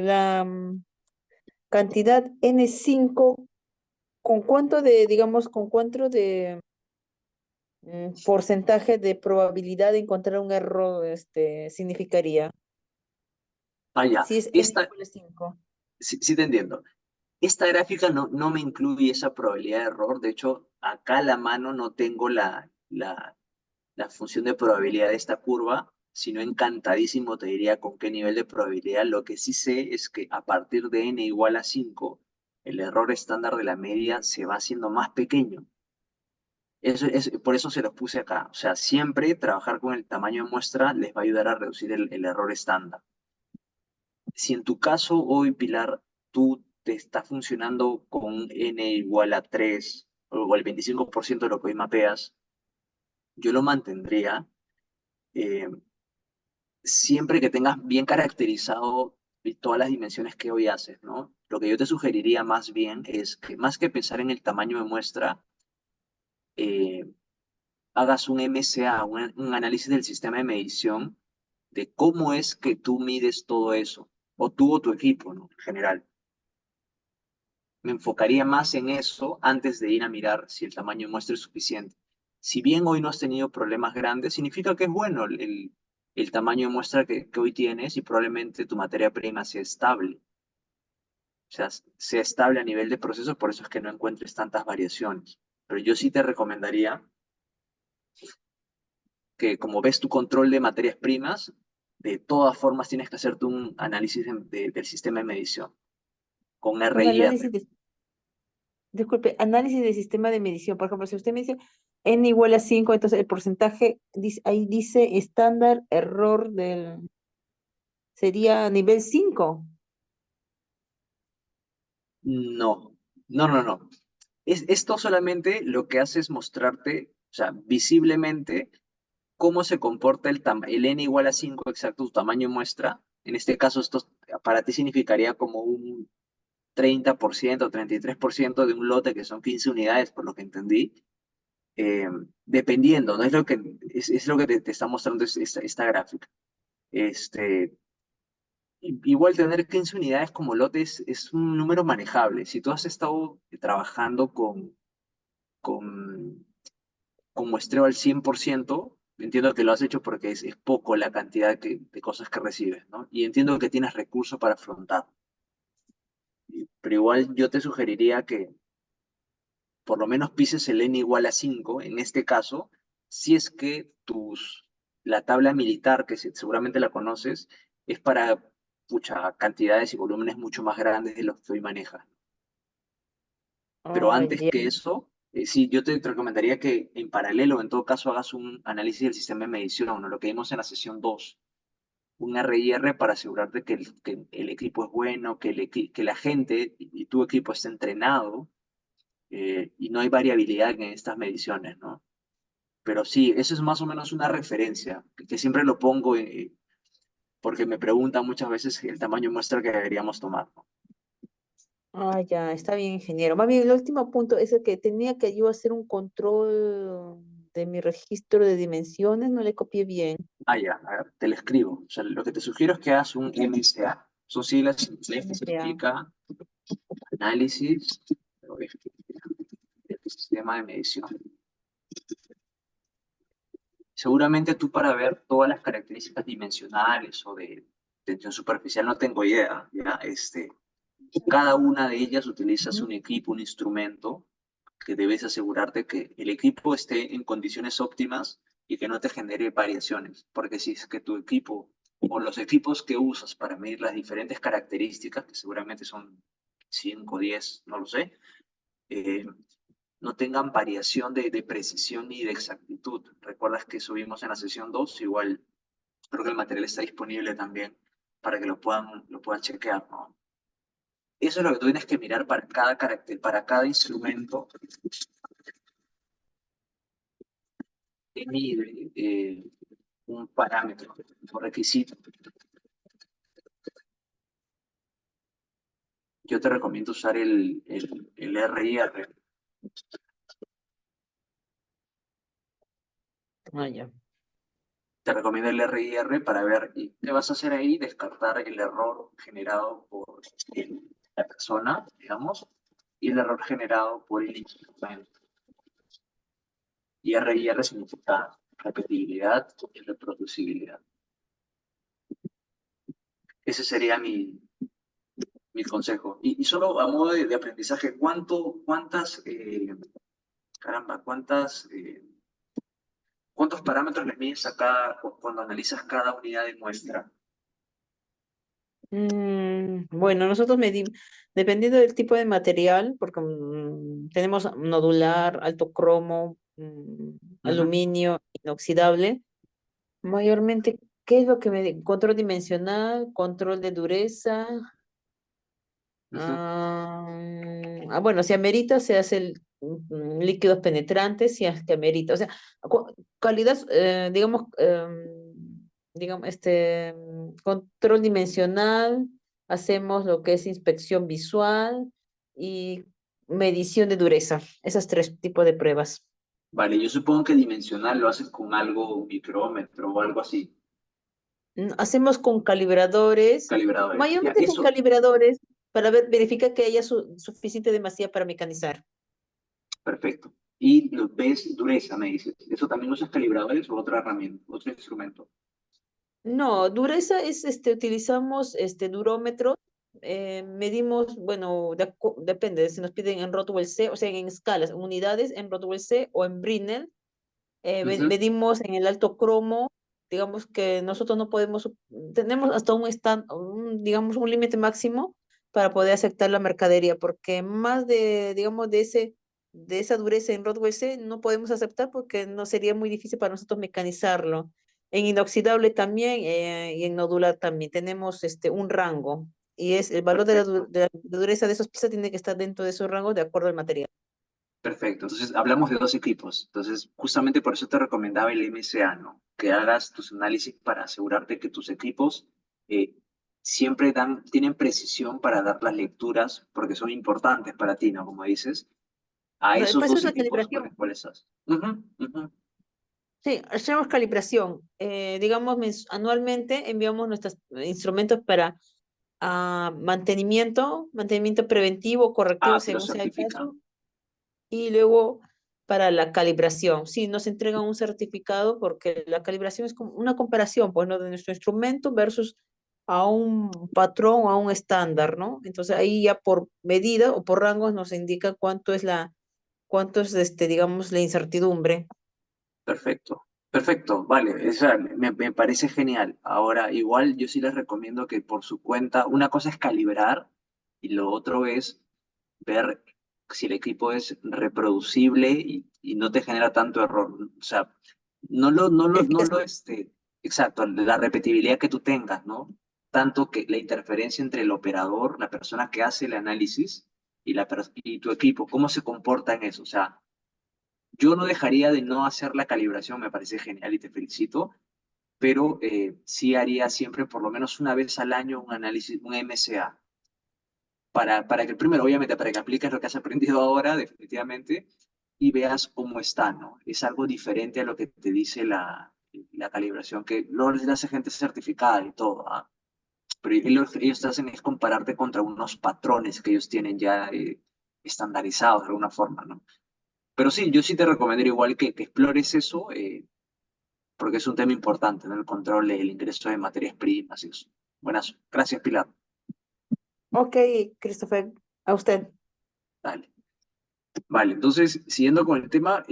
la cantidad N5, ¿con cuánto de, digamos, con cuánto de porcentaje de probabilidad de encontrar un error, significaría? Ya. Si es N igual a 5. Sí, sí te entiendo. Esta gráfica no me incluye esa probabilidad de error. De hecho, acá a la mano no tengo la función de probabilidad de esta curva, sino encantadísimo te diría con qué nivel de probabilidad. Lo que sí sé es que a partir de n igual a 5, el error estándar de la media se va haciendo más pequeño. Por eso se los puse acá. O sea, siempre trabajar con el tamaño de muestra les va a ayudar a reducir el error estándar. Si en tu caso hoy, Pilar, tú te está funcionando con n igual a 3 o el 25% de lo que hoy mapeas, yo lo mantendría eh, siempre que tengas bien caracterizado todas las dimensiones que hoy haces, ¿no? Lo que yo te sugeriría más bien es que más que pensar en el tamaño de muestra, eh, hagas un MCA, un análisis del sistema de medición de cómo es que tú mides todo eso, o tú o tu equipo, ¿no? En general. Me enfocaría más en eso antes de ir a mirar si el tamaño de muestra es suficiente. Si bien hoy no has tenido problemas grandes, significa que es bueno el tamaño de muestra que hoy tienes y probablemente tu materia prima sea estable. O sea, sea estable a nivel de proceso, por eso es que no encuentres tantas variaciones. Pero yo sí te recomendaría que como ves tu control de materias primas, de todas formas tienes que hacerte un análisis del sistema de medición con Un RIR. análisis disculpe, análisis de sistema de medición. Por ejemplo, si usted me dice n igual a 5, entonces el porcentaje, ahí dice estándar error sería nivel 5. No, no. Esto solamente lo que hace es mostrarte, o sea, visiblemente cómo se comporta el n igual a 5 exacto, tu tamaño muestra. En este caso, esto para ti significaría como un 30%, 33% de un lote que son 15 unidades, por lo que entendí. Eh, Dependiendo, ¿no? Es lo que te está mostrando esta gráfica. Este, Igual tener 15 unidades como lotes es un número manejable. Si tú has estado trabajando con, con muestreo al 100%, entiendo que lo has hecho porque es poco la cantidad de cosas que recibes, ¿no? Y entiendo que tienes recursos para afrontar. Pero igual yo te sugeriría que por lo menos pises el n igual a 5, en este caso, si es que la tabla militar, que seguramente la conoces, es para cantidades y volúmenes mucho más grandes de los que hoy manejas. Pero Ah, antes ya. que eso, sí, yo te recomendaría que en paralelo, en todo caso, hagas un análisis del sistema de medición, ¿no? Lo que vimos en la sesión 2, un RIR para asegurarte que el equipo es bueno, que la gente y tu equipo esté entrenado y no hay variabilidad en estas mediciones, ¿no? Pero sí, eso es más o menos una referencia, que siempre lo pongo porque me preguntan muchas veces el tamaño de muestra que deberíamos tomar, ¿no? Ah, ya, está bien, ingeniero. Más bien, el último punto es el que tenía que yo hacer un control de mi registro de dimensiones, no le copié bien. Ah, ya, a ver, te lo escribo. O sea, lo que te sugiero es que hagas un MCA. Son siglas en inglés que Ya. significa análisis del sistema de medición. Seguramente tú para ver todas las características dimensionales o de tensión superficial no tengo idea, ¿ya? Cada una de ellas utilizas un equipo, un instrumento que debes asegurarte que el equipo esté en condiciones óptimas y que no te genere variaciones, porque si es que tu equipo o los equipos que usas para medir las diferentes características, que seguramente son 5, 10, no lo sé, eh, no tengan variación de precisión ni de exactitud. ¿Recuerdas que subimos en la sesión 2? Igual creo que el material está disponible también para que lo puedan chequear, ¿no? Eso es lo que tú tienes que mirar para cada carácter, para cada instrumento que mide un parámetro, un requisito. Yo te recomiendo usar el RIR. Ah, ya. Te recomiendo el RIR para ver qué vas a hacer ahí, descartar el error generado por la persona, digamos, y el error generado por el instrumento. Y RIR significa repetibilidad y reproducibilidad. Ese sería mi consejo. Y solo a modo de aprendizaje, ¿cuántas ¿Cuántos parámetros le mides a cuando analizas cada unidad de muestra? Bueno, nosotros medimos, dependiendo del tipo de material, porque tenemos nodular, alto cromo, aluminio, inoxidable, mayormente, ¿qué es lo que medimos? Control dimensional, control de dureza. Ujú. Bueno, si amerita, se hace líquidos penetrantes, si es que amerita. O sea, calidad, digamos, control dimensional, hacemos lo que es inspección visual y medición de dureza. Esos tres tipos de pruebas. Vale, yo supongo que dimensional lo haces con algo, un micrómetro o algo así, Hacemos con calibradores, calibradores. Ya, mayormente con eso, calibradores, para verificar que haya suficiente demasía para mecanizar. perfecto. Y lo ves dureza, me dices. ¿Eso también usas calibradores o otra herramienta, otro instrumento? No, dureza es, utilizamos durómetros, medimos, bueno, depende, si nos piden en Rotwell C, o sea, en escalas, en unidades, en Rotwell C o en Brinell, Ujú. medimos en el alto cromo, digamos que nosotros no podemos, tenemos hasta digamos, un límite máximo para poder aceptar la mercadería, porque más de, digamos, de esa dureza en Rotwell C no podemos aceptar porque no sería muy difícil para nosotros mecanizarlo. En inoxidable también y en nodular también tenemos un rango y es el valor Perfecto. de la dureza de esos piezas tiene que estar dentro de esos rangos de acuerdo al material. Perfecto. Entonces, hablamos de dos equipos. Entonces, justamente por eso te recomendaba el MSA, ¿no? Que hagas tus análisis para asegurarte que tus equipos eh, siempre tienen precisión para dar las lecturas, porque son importantes para ti, ¿no? Como dices, a No, esos para eso dos es la equipos con calibración. los cuales estás. Ujú, ujú. Sí, hacemos calibración. Digamos, anualmente enviamos nuestros instrumentos para mantenimiento preventivo, correctivo, Ah, te lo según sea el certifican. caso, y luego para la calibración. Sí, nos entregan un certificado porque la calibración es como una comparación, pues, ¿no? De nuestro instrumento versus a un patrón o a un estándar, ¿no? Entonces ahí ya por medida o por rangos nos indica cuánto es, digamos, la incertidumbre. Perfecto, perfecto, vale, me parece genial. Ahora, igual yo sí les recomiendo que por su cuenta, una cosa es calibrar y lo otro es ver si el equipo es reproducible y no te genera tanto error. O sea, exacto, la repetibilidad que tú tengas, ¿no? Tanto que la interferencia entre el operador, la persona que hace el análisis y tu equipo, cómo se comporta en eso. O sea, yo no dejaría de no hacer la calibración, me parece genial y te felicito, pero sí haría siempre por lo menos una vez al año un análisis, un MCA, para que primero, obviamente, para que apliques lo que has aprendido ahora, definitivamente, y veas cómo está, ¿no? Es algo diferente a lo que te dice la calibración, que luego les hace gente certificada y todo, ¿ah? Pero ellos te hacen es compararte contra unos patrones que ellos tienen ya estandarizados de alguna forma, ¿no? Pero sí, yo sí te recomendaría igual que explores eso, porque es un tema importante, ¿no? El control del ingreso de materias primas y eso. Buenas, gracias, Pilar. Ok, Christopher, a usted. Dale. Vale, entonces, siguiendo con el tema,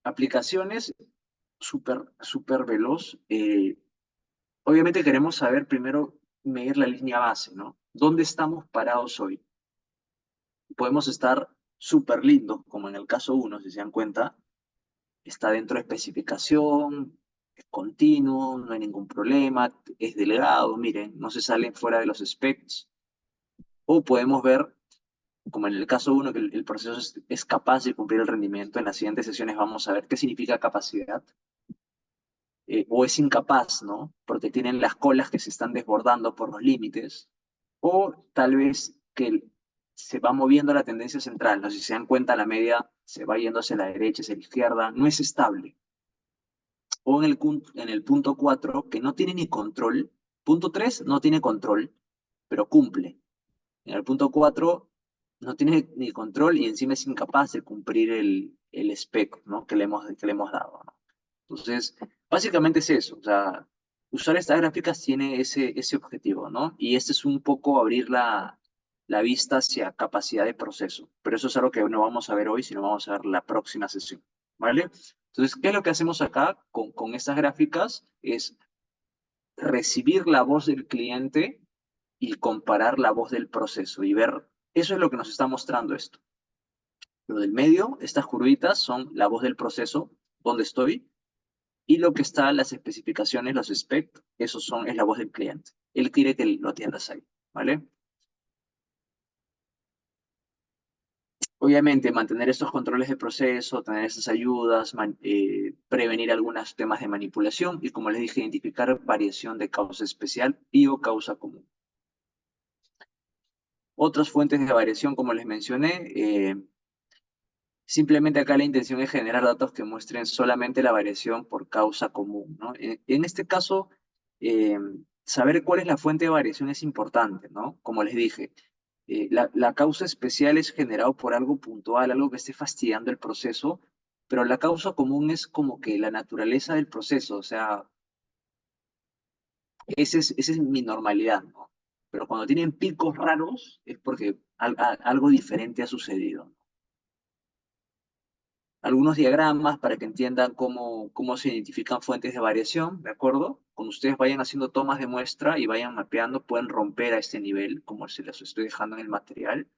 aplicaciones, súper veloz. Obviamente queremos saber primero medir la línea base, ¿no? ¿Dónde estamos parados hoy? Podemos estar súper lindos, como en el caso uno, si se dan cuenta, está dentro de especificación, es continuo, no hay ningún problema, es delgado, miren, no se salen fuera de los specs. O podemos ver, como en el caso uno, que el proceso es capaz de cumplir el rendimiento. En las siguientes sesiones vamos a ver qué significa capacidad. O es incapaz, ¿no? Porque tienen las colas que se están desbordando por los límites. O tal vez que se va moviendo la tendencia central, ¿no? Si se dan cuenta, la media se va yendo hacia la derecha, hacia la izquierda, no es estable. O en el punto 4 que no tiene ni control. Punto 3 no tiene control, pero cumple. En el punto 4 no tiene ni control y encima es incapaz de cumplir el spec, ¿no? que le hemos dado, ¿no? Entonces, básicamente es eso. O sea, usar estas gráficas tiene ese objetivo, ¿no? Y este es un poco abrir la vista hacia capacidad de proceso. Pero eso es algo que no vamos a ver hoy, sino vamos a ver la próxima sesión, ¿vale? Entonces, ¿qué es lo que hacemos acá con estas gráficas? Es recibir la voz del cliente y comparar la voz del proceso y ver, eso es lo que nos está mostrando esto. Lo del medio, estas curvitas son la voz del proceso, donde estoy, y lo que está, las especificaciones, los specs, es la voz del cliente. Él quiere que lo atiendas ahí, ¿vale? Obviamente, mantener estos controles de proceso, tener estas ayudas, prevenir algunos temas de manipulación y, como les dije, identificar variación de causa especial y o causa común. Otras fuentes de variación, como les mencioné, simplemente acá la intención es generar datos que muestren solamente la variación por causa común, ¿no? En este caso, saber cuál es la fuente de variación es importante, ¿no? Como les dije, la causa especial es generado por algo puntual, algo que esté fastidiando el proceso, pero la causa común es como que la naturaleza del proceso, o sea, esa es mi normalidad, ¿no? Pero cuando tienen picos raros es porque algo diferente ha sucedido, ¿no? Algunos diagramas para que entiendan cómo se identifican fuentes de variación, ¿de acuerdo? Cuando ustedes vayan haciendo tomas de muestra y vayan mapeando, pueden romper a este nivel, como se los estoy dejando en el material,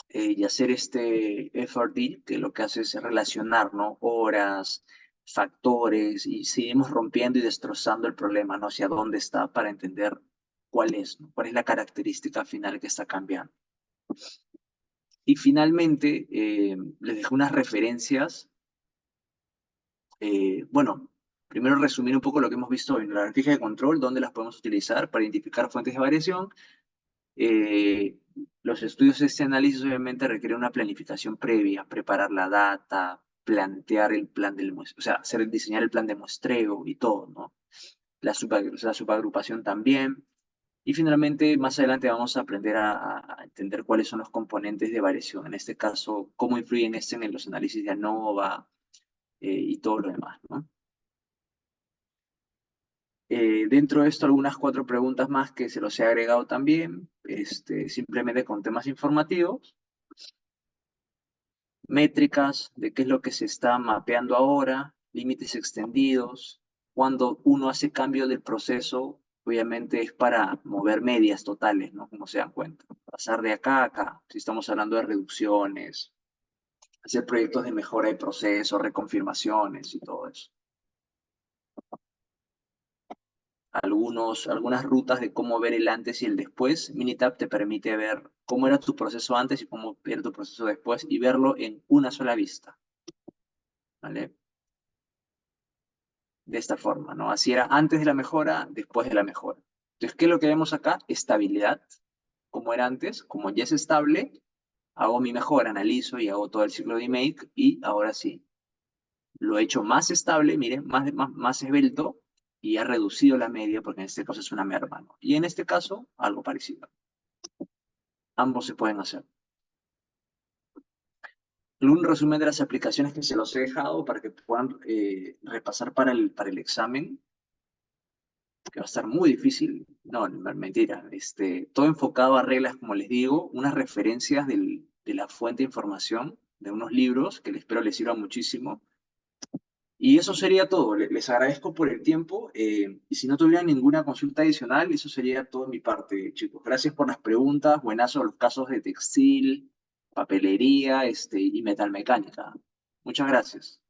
y hacer este FRD, que lo que hace es relacionar, ¿no? Horas, factores, y seguimos rompiendo y destrozando el problema, ¿no? Hacia dónde está para entender cuál es, ¿no? Cuál es la característica final que está cambiando. Y finalmente, les dejo unas referencias. Bueno, primero resumir un poco lo que hemos visto hoy, la gráfica de control, dónde las podemos utilizar para identificar fuentes de variación. Los estudios de este análisis obviamente requieren una planificación previa, preparar la data, plantear el plan del muestreo, o sea, diseñar el plan de muestreo y todo, ¿no? La subagrupación también. Y finalmente, más adelante vamos a aprender a entender cuáles son los componentes de variación. En este caso, cómo influyen en los análisis de ANOVA y todo lo demás, ¿no? Dentro de esto, algunas 4 preguntas más que se los he agregado también, simplemente con temas informativos. Métricas de qué es lo que se está mapeando ahora, límites extendidos. Cuando uno hace cambio del proceso, obviamente es para mover medias totales, ¿no? Como se dan cuenta. Pasar de acá a acá, si estamos hablando de reducciones, hacer proyectos de mejora de proceso, reconfirmaciones y todo eso. Algunas rutas de cómo ver el antes y el después. Minitab te permite ver cómo era tu proceso antes y cómo era tu proceso después y verlo en una sola vista. ¿Vale? De esta forma, ¿no? Así era antes de la mejora, después de la mejora. Entonces, ¿qué es lo que vemos acá? Estabilidad, como era antes, como ya es estable, hago mi mejora, analizo y hago todo el ciclo de make y ahora sí, lo he hecho más estable, miren, más esbelto, y ha reducido la media, porque en este caso es una merma, ¿no? Y en este caso, algo parecido. Ambos se pueden hacer. Un resumen de las aplicaciones que se los he dejado para que puedan repasar para el examen, que va a estar muy difícil. No, mentira. Todo enfocado a reglas, como les digo, unas referencias de la fuente de información, de unos libros que espero les sirva muchísimo. Y eso sería todo. Les agradezco por el tiempo. Y si no tuvieran ninguna consulta adicional, eso sería todo de mi parte, chicos. Gracias por las preguntas. Buenazo los casos de textil, papelería y metalmecánica. Muchas gracias.